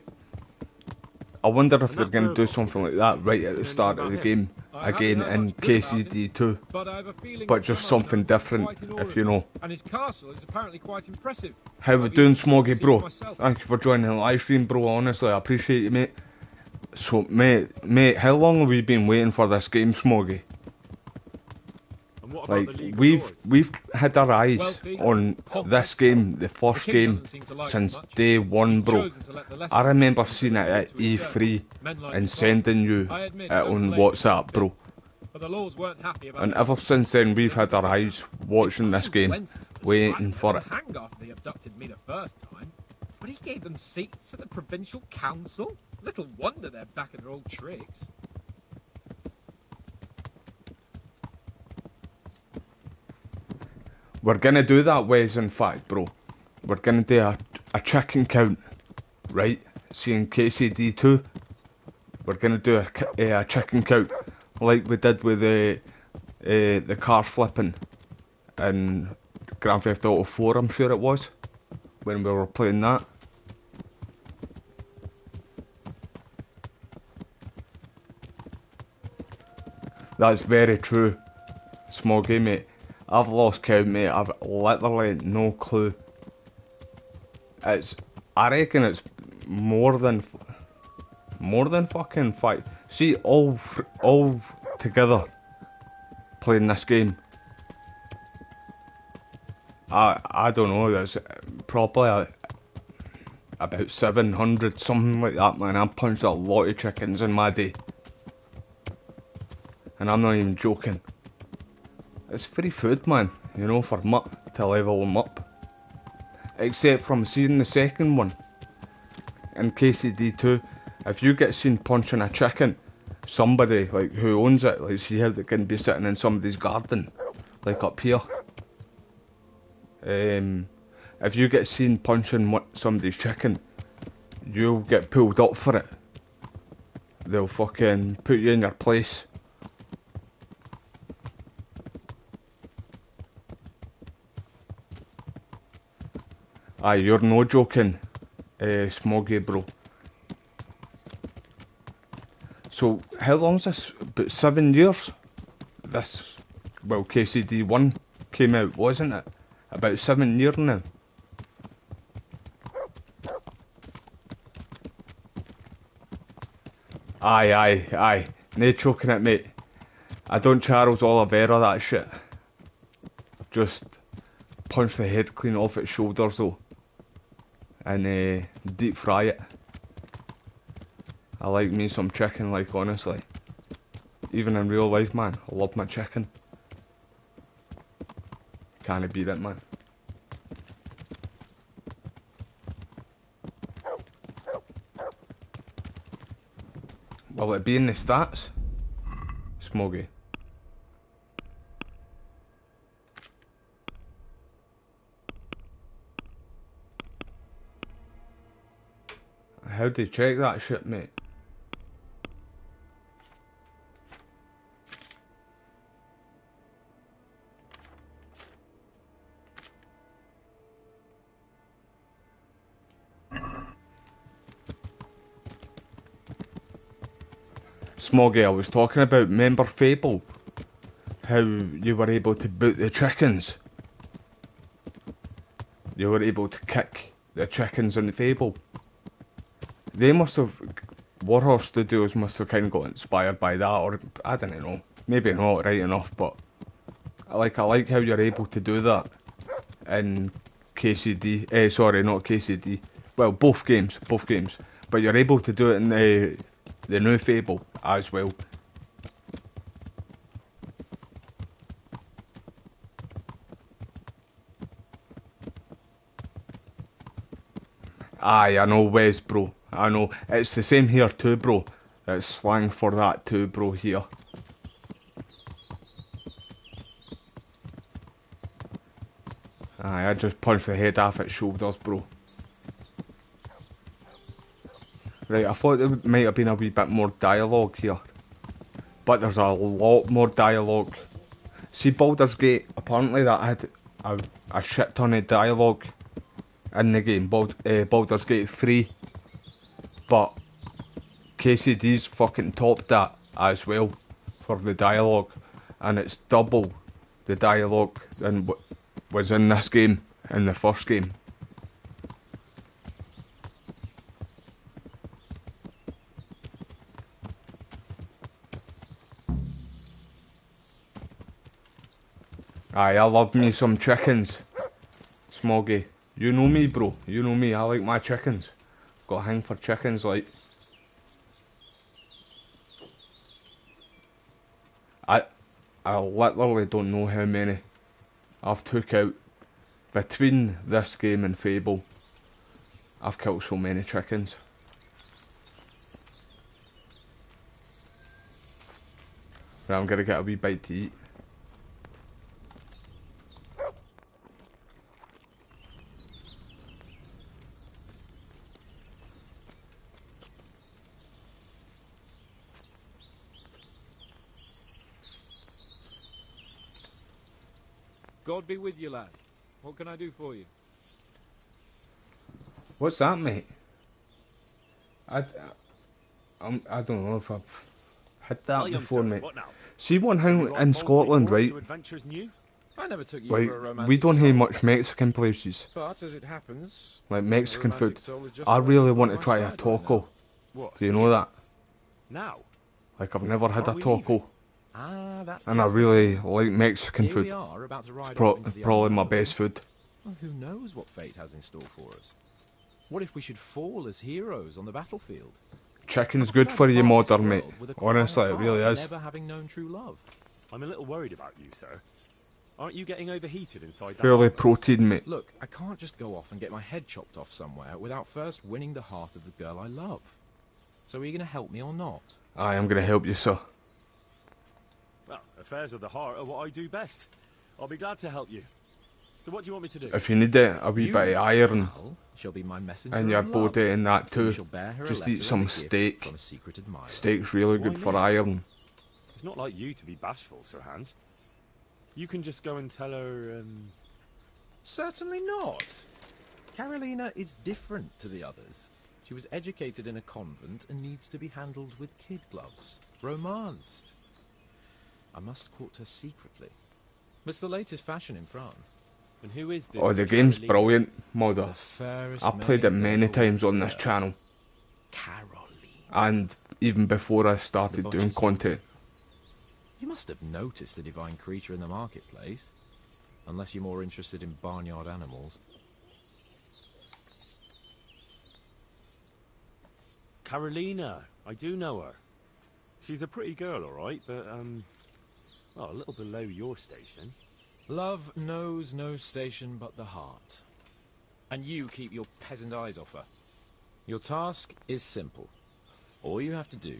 Speaker 2: I wonder if they're going to do something like that right at the start of the game again in KCD2, but just something different, if you know.
Speaker 4: And his castle is apparently quite impressive.
Speaker 2: How we doing, Smoggy, bro? Thank you for joining the live stream, bro. Honestly, I appreciate you, mate. So, mate, how long have we been waiting for this game, Smoggy? Like, we've had our eyes on this game, the first game, since day one, bro. I remember seeing it at E3 and sending you it on WhatsApp, bro. And ever since then, we've had our eyes watching this game, waiting for it.
Speaker 4: But he gave them seats at the provincial council. Little wonder they're back in their old tricks.
Speaker 2: We're gonna do that, Wes, in fact, bro. We're gonna do a chicken count, right? See, in KCD2, we're gonna do a chicken count, like we did with the car flipping in Grand Theft Auto 4, I'm sure it was, when we were playing that. That's very true, Smoggy, mate. I've lost count, mate. I've literally no clue. I reckon it's more than fucking 5. See, all together playing this game. I don't know. There's probably about 700, something like that, man. I've punched a lot of chickens in my day, and I'm not even joking. It's free food, man, you know, for mutt to level them up. Except from seeing the second one, in KCD2, if you get seen punching a chicken, somebody, like, who owns it, like, see how they can be sitting in somebody's garden, like up here. If you get seen punching somebody's chicken, you'll get pulled up for it. They'll fucking put you in your place. Aye, you're no joking, Smoggy, bro. So, how long's this? About 7 years? This, well, KCD1 came out, wasn't it? About 7 years now. Aye. No choking it, mate. I don't Charles Oliveira that shit. Just punch the head clean off its shoulders though. And deep fry it. I like me some chicken, like, honestly. Even in real life, man, I love my chicken. Can't beat it, man. Will it be in the stats? Smoggy. How do you check that shit, mate? Smoggy, I was talking about, remember Fable? How you were able to boot the chickens? You were able to kick the chickens in Fable. They must have, Warhorse Studios must have kind of got inspired by that, or I don't know, maybe not right enough, but I like how you're able to do that in KCD, sorry, not KCD, well, both games, but you're able to do it in the new Fable as well. Aye, I know, Wes, bro. I know. It's the same here too, bro. It's slang for that too, bro, here. Aye, I just punched the head off its shoulders, bro. Right, I thought there might have been a wee bit more dialogue here. But there's a lot more dialogue. See, Baldur's Gate, apparently that had a shit ton of dialogue in the game, Baldur's Gate 3, but KCD's fucking topped that as well for the dialogue, and it's double the dialogue than what was in this game, in the first game. Aye, I love me some chickens, Smoggy. You know me, bro. You know me. I like my chickens. Got a hang for chickens, like. I literally don't know how many I've took out between this game and Fable. I've killed so many chickens. Right, I'm gonna get a wee bite to eat.
Speaker 4: God be with you, lad. What can I do for you?
Speaker 2: What's that, mate? I don't know if I've had that before, mate.
Speaker 11: What now?
Speaker 2: See one thing in Scotland, right?
Speaker 11: To adventures new?
Speaker 4: I never took you
Speaker 2: Like,
Speaker 4: for a romantic
Speaker 2: we don't
Speaker 4: soul,
Speaker 2: have much Mexican places.
Speaker 4: but as it happens,
Speaker 2: Like
Speaker 4: a
Speaker 2: Mexican
Speaker 4: romantic
Speaker 2: food.
Speaker 4: soul is just
Speaker 2: I
Speaker 4: waiting
Speaker 2: really
Speaker 4: by
Speaker 2: want to
Speaker 4: my
Speaker 2: try a
Speaker 4: side right
Speaker 2: taco.
Speaker 4: now.
Speaker 11: What?
Speaker 2: Do you know that?
Speaker 11: Now?
Speaker 2: Like, I've never had a
Speaker 11: Aren't we
Speaker 2: taco.
Speaker 11: leaving?
Speaker 4: Ah, that's
Speaker 2: And I
Speaker 4: just
Speaker 2: really
Speaker 4: that.
Speaker 2: like Mexican
Speaker 4: Here
Speaker 2: food.
Speaker 4: we are, about to ride
Speaker 2: It's
Speaker 4: off into the
Speaker 2: probably my
Speaker 4: unknown.
Speaker 2: best food.
Speaker 4: Well, who knows what fate has in store for us? What if we should fall as heroes on the battlefield?
Speaker 2: Chicken's good for you, modern, mate. Honestly, it really is.
Speaker 4: Never having known true love.
Speaker 11: I'm a little worried about you, sir. Aren't you getting overheated inside that
Speaker 2: Fairly
Speaker 11: armor?
Speaker 2: protein, mate.
Speaker 4: Look, I can't just go off and get my head chopped off somewhere without first winning the heart of the girl I love. So are you going to help me or not?
Speaker 2: I am going to help you, sir.
Speaker 11: Well, affairs of the heart are what I do best. I'll be glad to help you. So what do you want me to do?
Speaker 2: If you need a wee bit of iron
Speaker 4: Shall be my messenger
Speaker 2: in your
Speaker 4: of love.
Speaker 2: body and that
Speaker 4: You
Speaker 2: too,
Speaker 4: shall bear her a
Speaker 2: just
Speaker 4: letter
Speaker 2: eat
Speaker 4: and
Speaker 2: some
Speaker 4: a gift
Speaker 2: steak.
Speaker 4: from a secret admirer.
Speaker 2: Steak's really good for iron.
Speaker 11: It's not like you to be bashful, Sir Hans. You can just go and tell her,
Speaker 4: Certainly not. Carolina is different to the others. She was educated in a convent and needs to be handled with kid gloves. Romanced. I must court her secretly. It's the latest fashion in France.
Speaker 11: And who is this?
Speaker 2: Oh, the game's
Speaker 11: Carolina?
Speaker 2: brilliant, mother.
Speaker 4: The fairest
Speaker 2: I played it
Speaker 4: maid
Speaker 2: many
Speaker 4: that
Speaker 2: times on
Speaker 4: ever
Speaker 2: this
Speaker 4: walked
Speaker 2: channel.
Speaker 4: Carolina.
Speaker 2: And even before I started doing content.
Speaker 4: You must have noticed a divine creature in the marketplace. Unless you're more interested in barnyard animals.
Speaker 11: Carolina. I do know her. She's a pretty girl, all right, but, well, a little below your station.
Speaker 4: Love knows no station but the heart. And you keep your peasant eyes off her. Your task is simple. All you have to do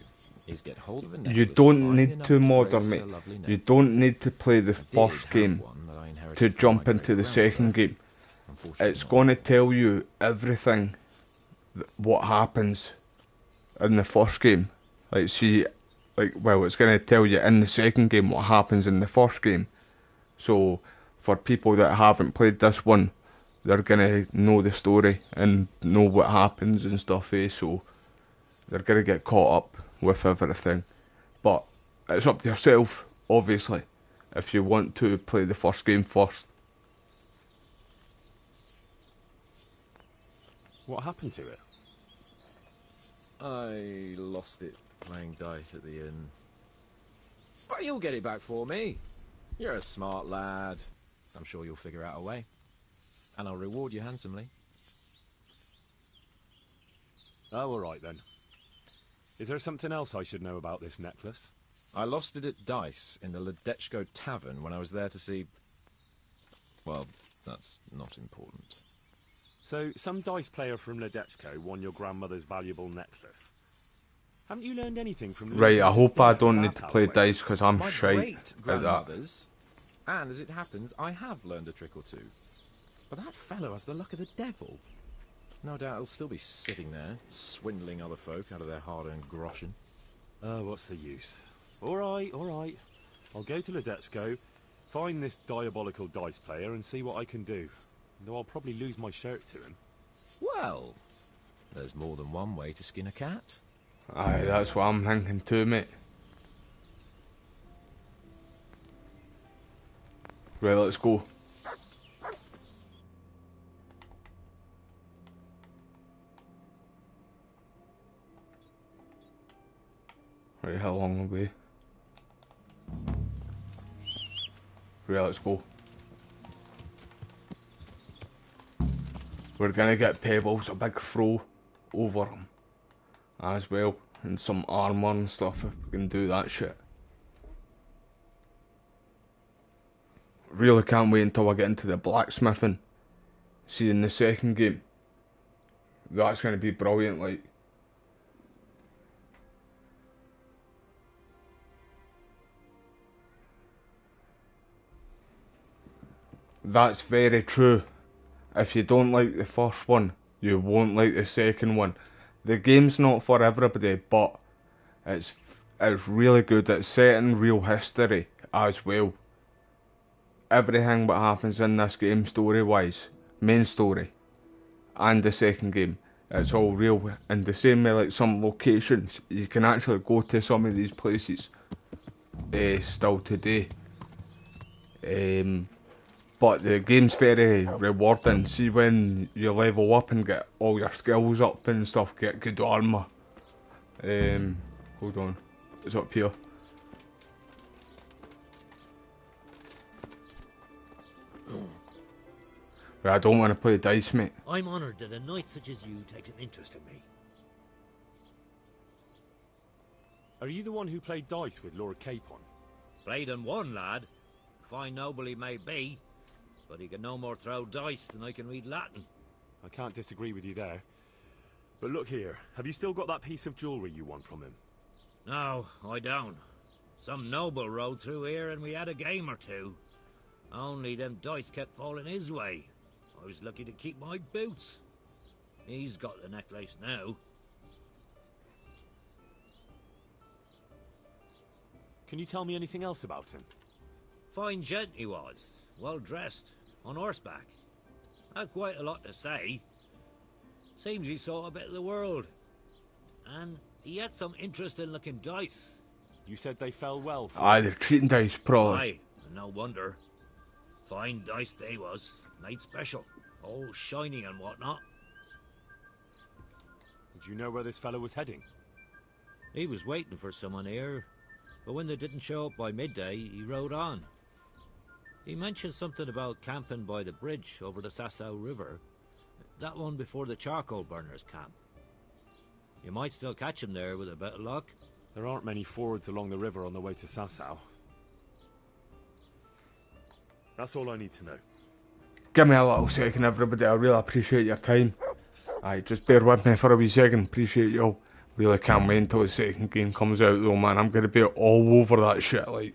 Speaker 4: is get hold of a necklace.
Speaker 2: You don't
Speaker 4: fine
Speaker 2: need
Speaker 4: enough
Speaker 2: to
Speaker 4: grace
Speaker 2: modern,
Speaker 4: her
Speaker 2: mate.
Speaker 4: lovely neck.
Speaker 2: You don't need to play the
Speaker 4: I did
Speaker 2: first
Speaker 4: have
Speaker 2: game
Speaker 4: one that I inherited
Speaker 2: to
Speaker 4: from
Speaker 2: jump
Speaker 4: my
Speaker 2: into the
Speaker 4: great-grandmother.
Speaker 2: second game.
Speaker 4: Unfortunately
Speaker 2: It's
Speaker 4: not.
Speaker 2: going to tell you everything what happens in the first game. Like, see, like, well, it's going to tell you in the second game what happens in the first game. So, for people that haven't played this one, they're going to know the story and know what happens and stuff, eh? So, they're going to get caught up with everything. But it's up to yourself, obviously, if you want to play the first game first.
Speaker 11: What happened to it?
Speaker 4: I lost it playing dice at the inn. But you'll get it back for me. You're a smart lad. I'm sure you'll figure out a way. And I'll reward you handsomely.
Speaker 11: Oh, all right then. Is there something else I should know about this necklace?
Speaker 4: I lost it at dice in the Ledechko tavern when I was there to see... Well, that's not important.
Speaker 11: So, some dice player from Ledechko won your grandmother's valuable necklace. Haven't you learned anything from...
Speaker 2: Right, I hope I
Speaker 11: Dinner
Speaker 2: don't
Speaker 11: at
Speaker 2: need to
Speaker 11: our
Speaker 2: play
Speaker 11: house?
Speaker 2: dice because I'm
Speaker 4: My
Speaker 2: shite
Speaker 4: great
Speaker 2: at that.
Speaker 4: grandmothers, and as it happens, I have learned a trick or two. But that fellow has the luck of the devil. No doubt he'll still be sitting there, swindling other folk out of their hard-earned groschen.
Speaker 11: Oh, what's the use? All right, all right. I'll go to Ledechko, find this diabolical dice player and see what I can do. Though I'll probably lose my shirt to him.
Speaker 4: Well, there's more than one way to skin a cat.
Speaker 2: Aye, that's what I'm thinking too, mate. Right, let's go. Right, how long are we? Right, let's go. We're gonna get pebbles, a big throw over them as well, and some armour and stuff if we can do that shit. Really can't wait until I get into the blacksmithing. See, in the second game, That's going to be brilliant, like. That's very true. If you don't like the first one, you won't like the second one. The game's not for everybody, but it's really good. It's set in real history as well. Everything that happens in this game, story-wise, main story, and the second game, it's all real. And the same way, like some locations, you can actually go to some of these places still today. But the game's very rewarding. See, when you level up and get all your skills up and stuff, get good armour. Hold on, it's up here. Right, I don't want to play dice, mate.
Speaker 12: I'm honoured that a knight such as you takes an interest in me.
Speaker 11: Are you the one who played dice with Lord Capon?
Speaker 12: Played and won, lad. Fine noble he may be, but he can no more throw dice than I can read Latin.
Speaker 11: I can't disagree with you there. But look here, have you still got that piece of jewellery you won from him?
Speaker 12: No, I don't. Some noble rode through here and we had a game or two. Only them dice kept falling his way. I was lucky to keep my boots. He's got the necklace now.
Speaker 11: Can you tell me anything else about him?
Speaker 12: Fine gent he was, well dressed, on horseback. Had quite a lot to say. Seems he saw a bit of the world. And he had some interesting looking dice.
Speaker 11: You said they fell well for
Speaker 2: Aye, they're treating dice properly.
Speaker 12: Aye, and no wonder. Fine dice they was, made special. All shiny and whatnot.
Speaker 11: Did you know where this fellow was heading?
Speaker 12: He was waiting for someone here, but when they didn't show up by midday, he rode on. He mentioned something about camping by the bridge over the Sasau River. That one before the charcoal burners camp. You might still catch him there with a bit of luck.
Speaker 11: There aren't many fords along the river on the way to Sasau. That's all I need to know.
Speaker 2: Give me a little second, everybody. I really appreciate your time. Aye, just bear with me for a wee second. Appreciate you all. Really can't wait until the second game comes out though, man. I'm going to be all over that shit, like.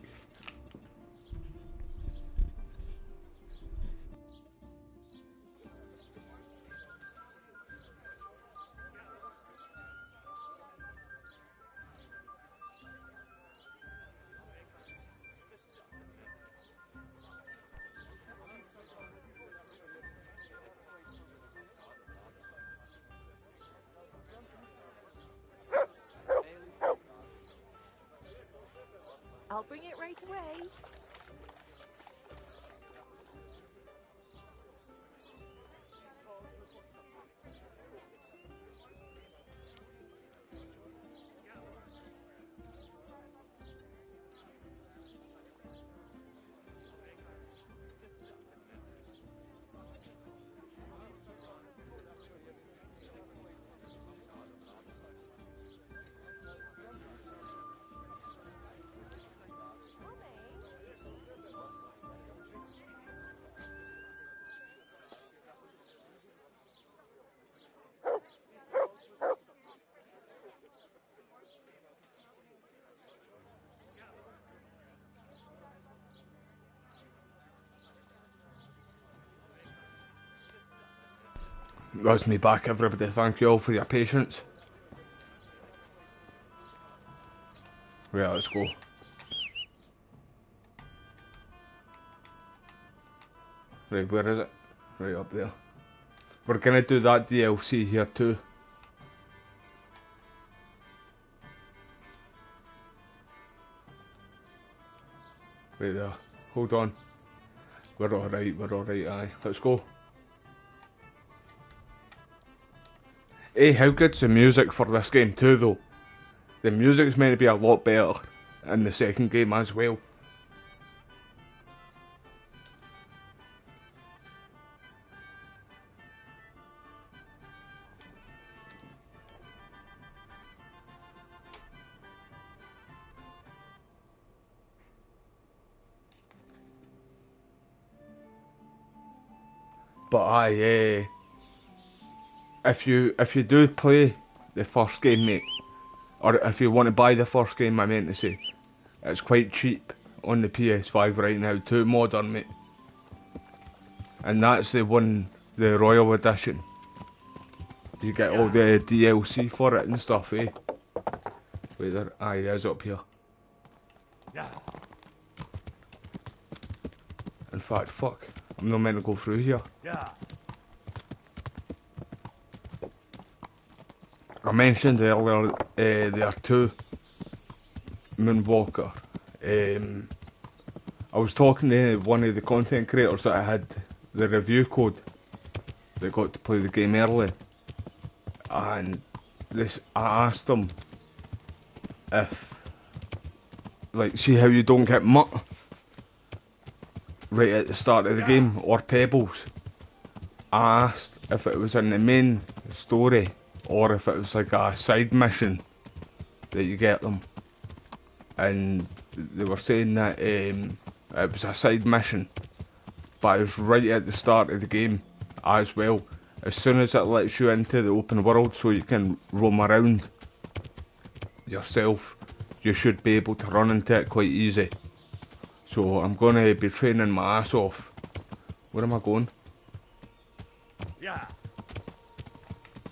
Speaker 13: I'll bring it right away.
Speaker 2: That's me back, everybody. Thank you all for your patience. Right, let's go. Right, where is it? Right up there. We're gonna do that DLC here too. Right there. Hold on. We're alright, aye. Let's go. Hey, how good's the music for this game too though? The music's meant to be a lot better in the second game as well. But aye, if you do play the first game, mate, or if you want to buy the first game, I meant to say, it's quite cheap on the PS5 right now, too modern, mate. And that's the one, the Royal Edition. You get all the DLC for it and stuff, eh? Wait there, he is up here.
Speaker 3: Yeah.
Speaker 2: In fact, fuck, I'm not meant to go through here.
Speaker 3: Yeah.
Speaker 2: I mentioned earlier there too, Moonwalker. I was talking to one of the content creators that I had the review code that got to play the game early, and I asked them if, like, see how you don't get mutt right at the start of the game, or pebbles. I asked if it was in the main story or if it was like a side mission that you get them, and they were saying that it was a side mission, but it was right at the start of the game as well. As soon as it lets you into the open world so you can roam around yourself, you should be able to run into it quite easy. So I'm going to be training my ass off. Where am I going?
Speaker 3: Yeah.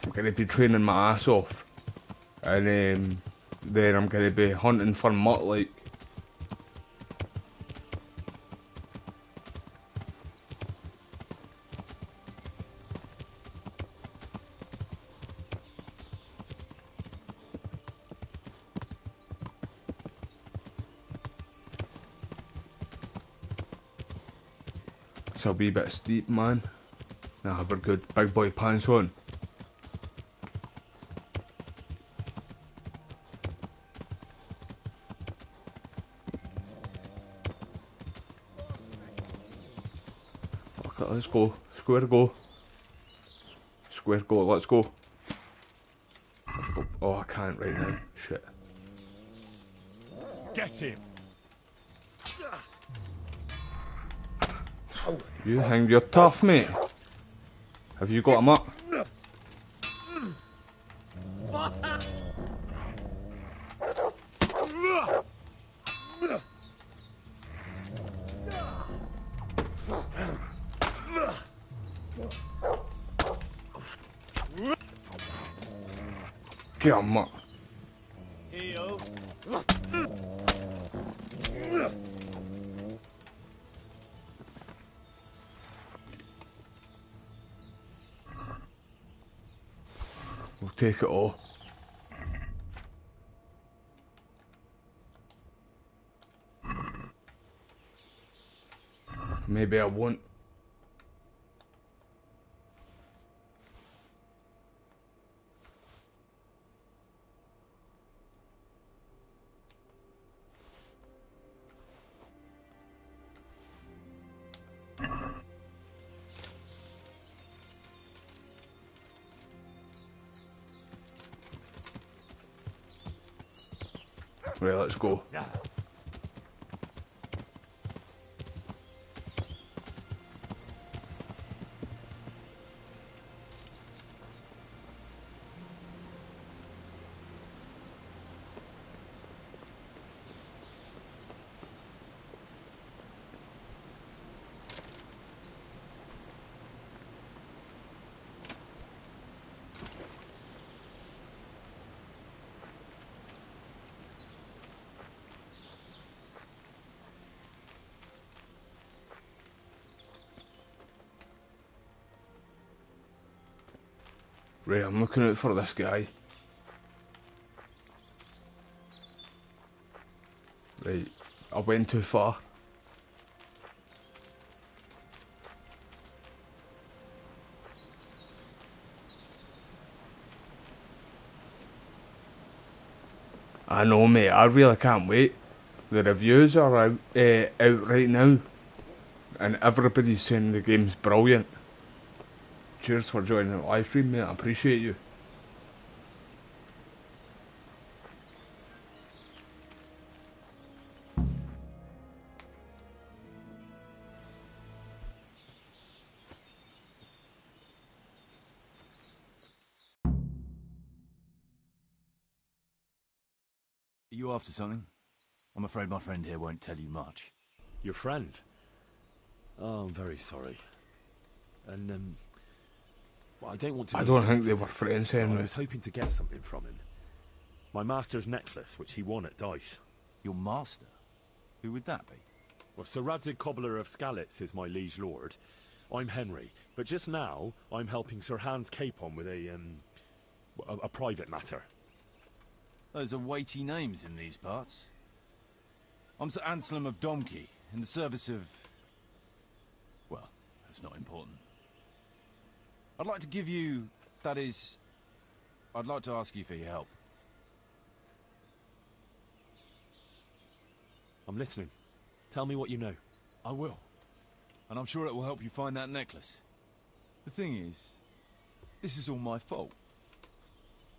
Speaker 2: I'm going to be training my ass off, and then I'm going to be hunting for mutt, like. It's a wee bit steep, man. Nah, we're good. Big boy pants on. Fuck it, let's go. Square go. Square go, let's go. Let's go. Oh, I can't right now. Shit.
Speaker 3: Get him.
Speaker 2: You hang your tough, mate. Have you got him up? Get him up. We'll take it all. Maybe I won't. Right, let's go.
Speaker 3: Yeah.
Speaker 2: Right, I'm looking out for this guy. Right, I went too far. I know, mate, I really can't wait. The reviews are out right now, and everybody's saying the game's brilliant. Cheers for joining the live stream, mate, I appreciate you.
Speaker 14: Are you after something? I'm afraid my friend here won't tell you much.
Speaker 11: Your friend? Oh, I'm very sorry. And, well, I don't want to be
Speaker 2: I don't think they
Speaker 11: insensitive,
Speaker 2: were friends,
Speaker 11: but
Speaker 2: Henry.
Speaker 11: I was hoping to get something from him. My master's necklace, which he won at dice.
Speaker 14: Your master? Who would that be?
Speaker 11: Well, Sir Radzig Cobbler of Skalitz is my liege lord. I'm Henry, but just now I'm helping Sir Hans Capon with a private matter.
Speaker 14: Those are weighty names in these parts. I'm Sir Anselm of Domkey, in the service of... well, that's not important. I'd like to give you... that is... I'd like to ask you for your help.
Speaker 11: I'm listening. Tell me what you know.
Speaker 14: I will. And I'm sure it will help you find that necklace. The thing is, this is all my fault.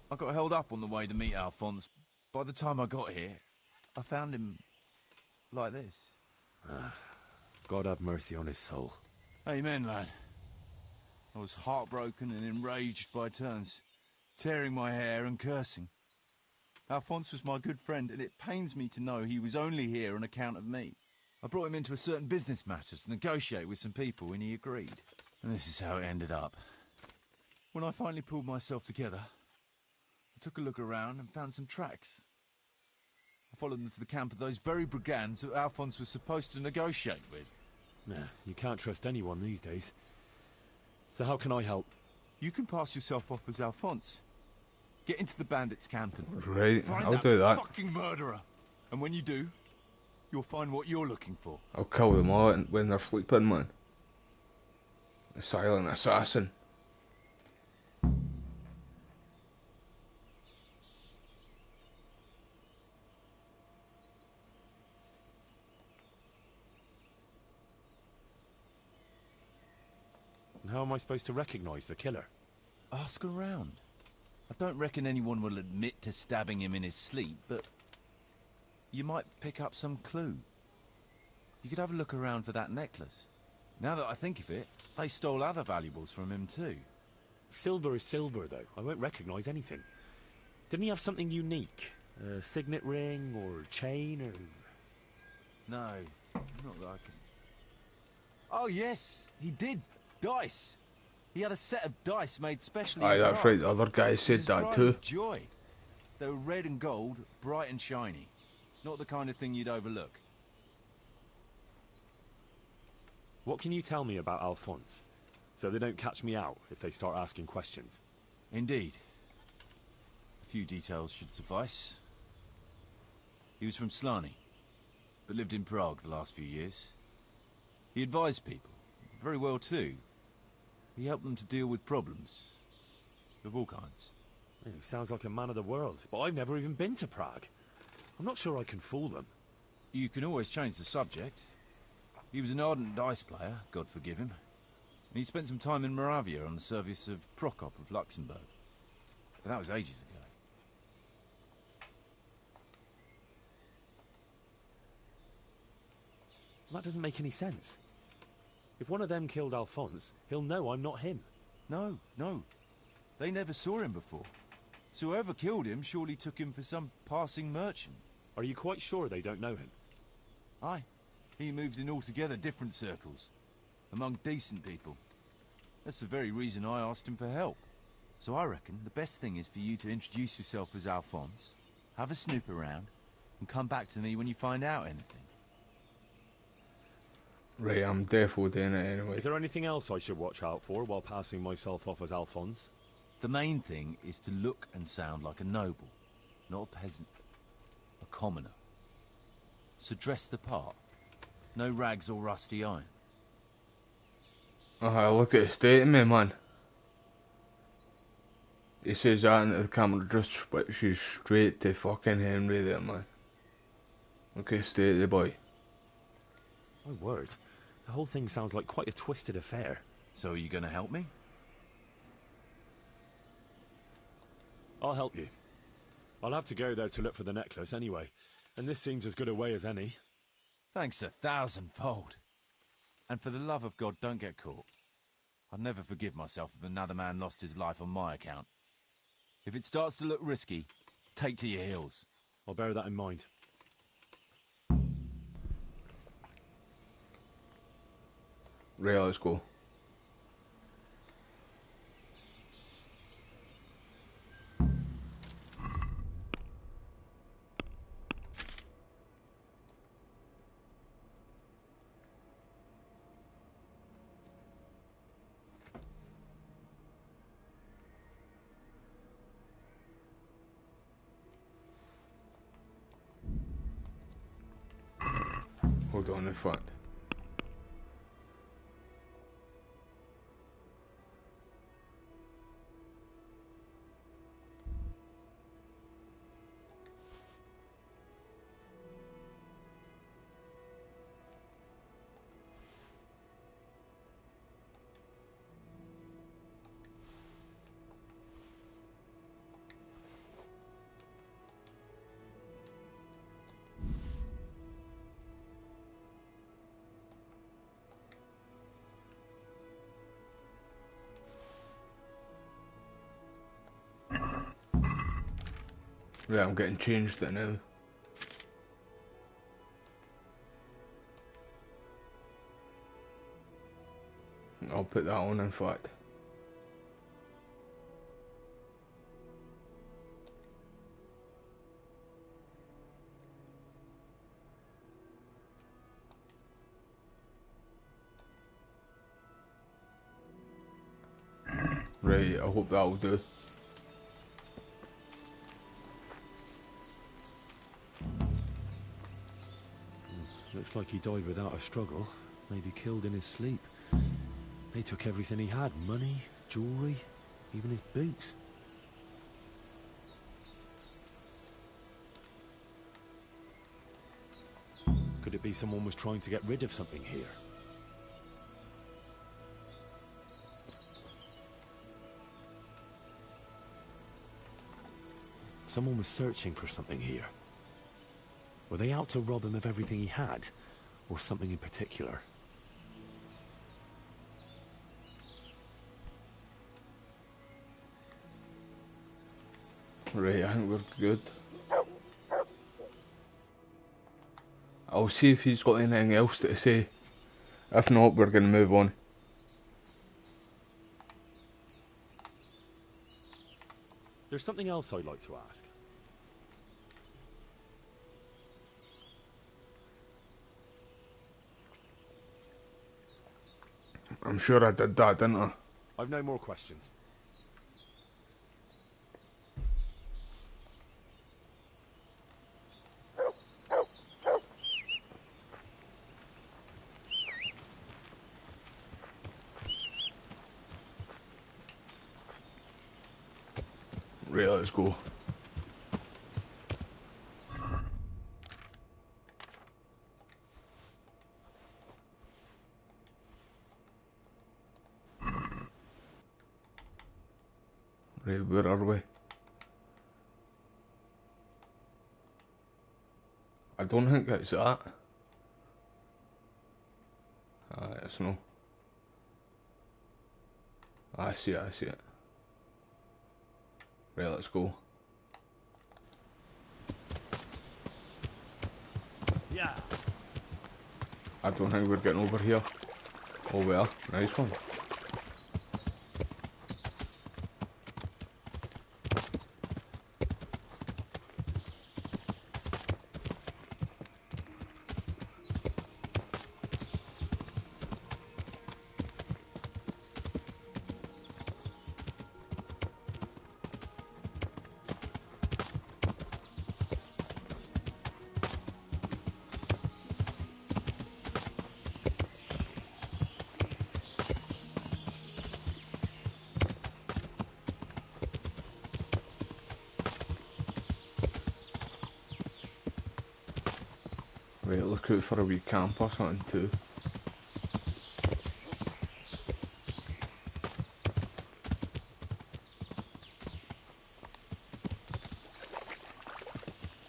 Speaker 14: I got held up on the way to meet Alphonse. By the time I got here, I found him like this.
Speaker 11: God have mercy on his soul.
Speaker 14: Amen, lad. I was heartbroken and enraged by turns, tearing my hair and cursing. Alphonse was my good friend, and it pains me to know he was only here on account of me. I brought him into a certain business matter to negotiate with some people, and he agreed. And this is how it ended up. When I finally pulled myself together, I took a look around and found some tracks. I followed them to the camp of those very brigands that Alphonse was supposed to negotiate with.
Speaker 11: Nah, you can't trust anyone these days. So how can I help?
Speaker 14: You can pass yourself off as Alphonse. Get into the bandits' camp and
Speaker 2: Right,
Speaker 14: find
Speaker 2: I'll do that.
Speaker 14: fucking murderer. And when you do, you'll find what you're looking for.
Speaker 2: I'll kill them all when they're sleeping, man. The silent assassin.
Speaker 11: And how am I supposed to recognize the killer?
Speaker 14: Ask around. I don't reckon anyone will admit to stabbing him in his sleep, but you might pick up some clue. You could have a look around for that necklace. Now that I think of it, they stole other valuables from him too.
Speaker 11: Silver is silver, though. I won't recognize anything. Didn't he have something unique? A signet ring or chain or...
Speaker 14: No, not that I can... Oh yes, he did. Dice. He had a set of dice made specially.
Speaker 2: Aye, that's right, the other guy said
Speaker 14: His
Speaker 2: that
Speaker 14: pride
Speaker 2: too.
Speaker 14: of joy. They were red and gold, bright and shiny. Not the kind of thing you'd overlook.
Speaker 11: What can you tell me about Alphonse? So they don't catch me out if they start asking questions.
Speaker 14: Indeed. A few details should suffice. He was from Slani, but lived in Prague the last few years. He advised people, very well too. He helped them to deal with problems, of all kinds.
Speaker 11: He sounds like a man of the world, but I've never even been to Prague. I'm not sure I can fool them.
Speaker 14: You can always change the subject. He was an ardent dice player, God forgive him. And he spent some time in Moravia on the service of Prokop of Luxembourg. But that was ages ago.
Speaker 11: That doesn't make any sense. If one of them killed Alphonse, he'll know I'm not him.
Speaker 14: No, no. They never saw him before. So whoever killed him surely took him for some passing merchant.
Speaker 11: Are you quite sure they don't know him?
Speaker 14: Aye. He moved in altogether different circles, among decent people. That's the very reason I asked him for help. So I reckon the best thing is for you to introduce yourself as Alphonse, have a snoop around, and come back to me when you find out anything.
Speaker 2: Right, I'm definitely doing it anyway.
Speaker 11: Is there anything else I should watch out for while passing myself off as Alphonse?
Speaker 14: The main thing is to look and sound like a noble, not a peasant. A commoner. So dress the part. No rags or rusty iron.
Speaker 2: Look at the state of me, man. He says that into the camera, just switches straight to fucking Henry there, man. Look at the state of the boy.
Speaker 11: My word. The whole thing sounds like quite a twisted affair.
Speaker 14: So are you going to help me?
Speaker 11: I'll help you. I'll have to go there to look for the necklace anyway, and this seems as good a way as any.
Speaker 14: Thanks 1,000-fold. And for the love of God, don't get caught. I'd never forgive myself if another man lost his life on my account. If it starts to look risky, take to your heels.
Speaker 11: I'll bear that in mind.
Speaker 2: Right, let's go. Hold on, in fact. Right, I'm getting changed it now. I'll put that on, in fact. Right, I hope that'll do.
Speaker 11: Looks like he died without a struggle. Maybe killed in his sleep. They took everything he had. Money, jewellery, even his boots. Could it be someone was trying to get rid of something here? Someone was searching for something here. Were they out to rob him of everything he had? Or something in particular?
Speaker 2: Right, I think we're good. I'll see if he's got anything else to say. If not, we're going to move on.
Speaker 11: There's something else I'd like to ask.
Speaker 2: I'm sure I did that, didn't I?
Speaker 11: I've no more questions.
Speaker 2: Right, let's go. Right, where are we? I don't think it's that. It's no. I see it, I see it. Right, let's go.
Speaker 11: Yeah.
Speaker 2: I don't think we're getting over here. Oh well, nice one. Right, look out for a wee camp or something too.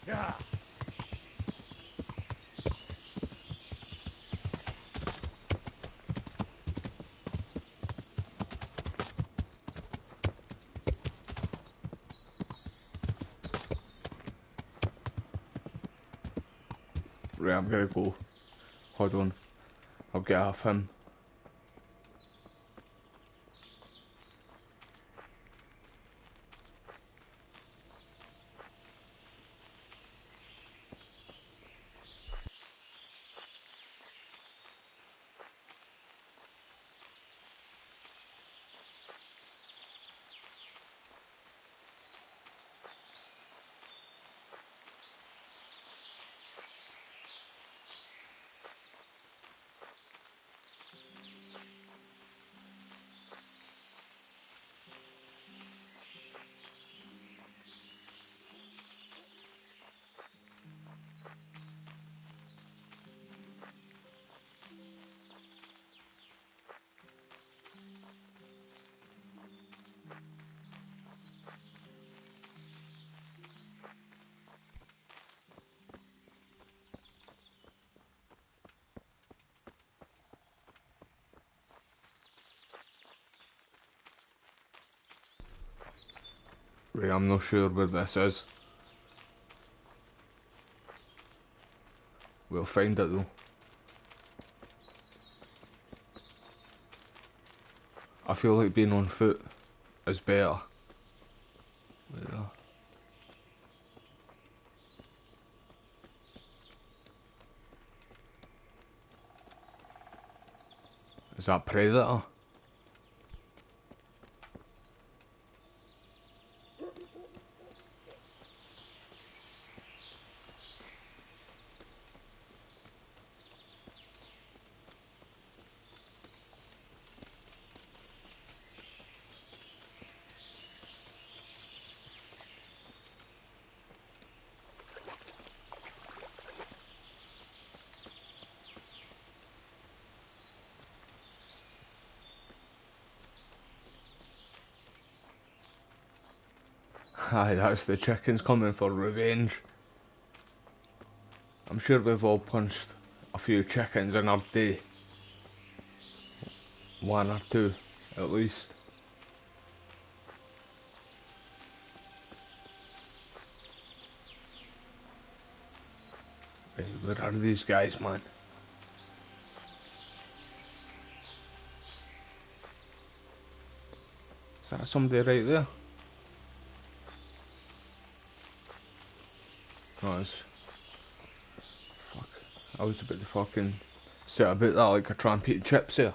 Speaker 11: Yeah.
Speaker 2: Right, I'm gonna go. Hold on. I'll get off him. Right, I'm not sure where this is. We'll find it though. I feel like being on foot is better. Yeah. Is that Predator? Aye, that's the chickens coming for revenge. I'm sure we've all punched a few chickens in our day. One or two, at least. Right, where are these guys, man? Is that somebody right there? No, it's... Fuck. I was about to fucking set about that like a tramp eating chips here.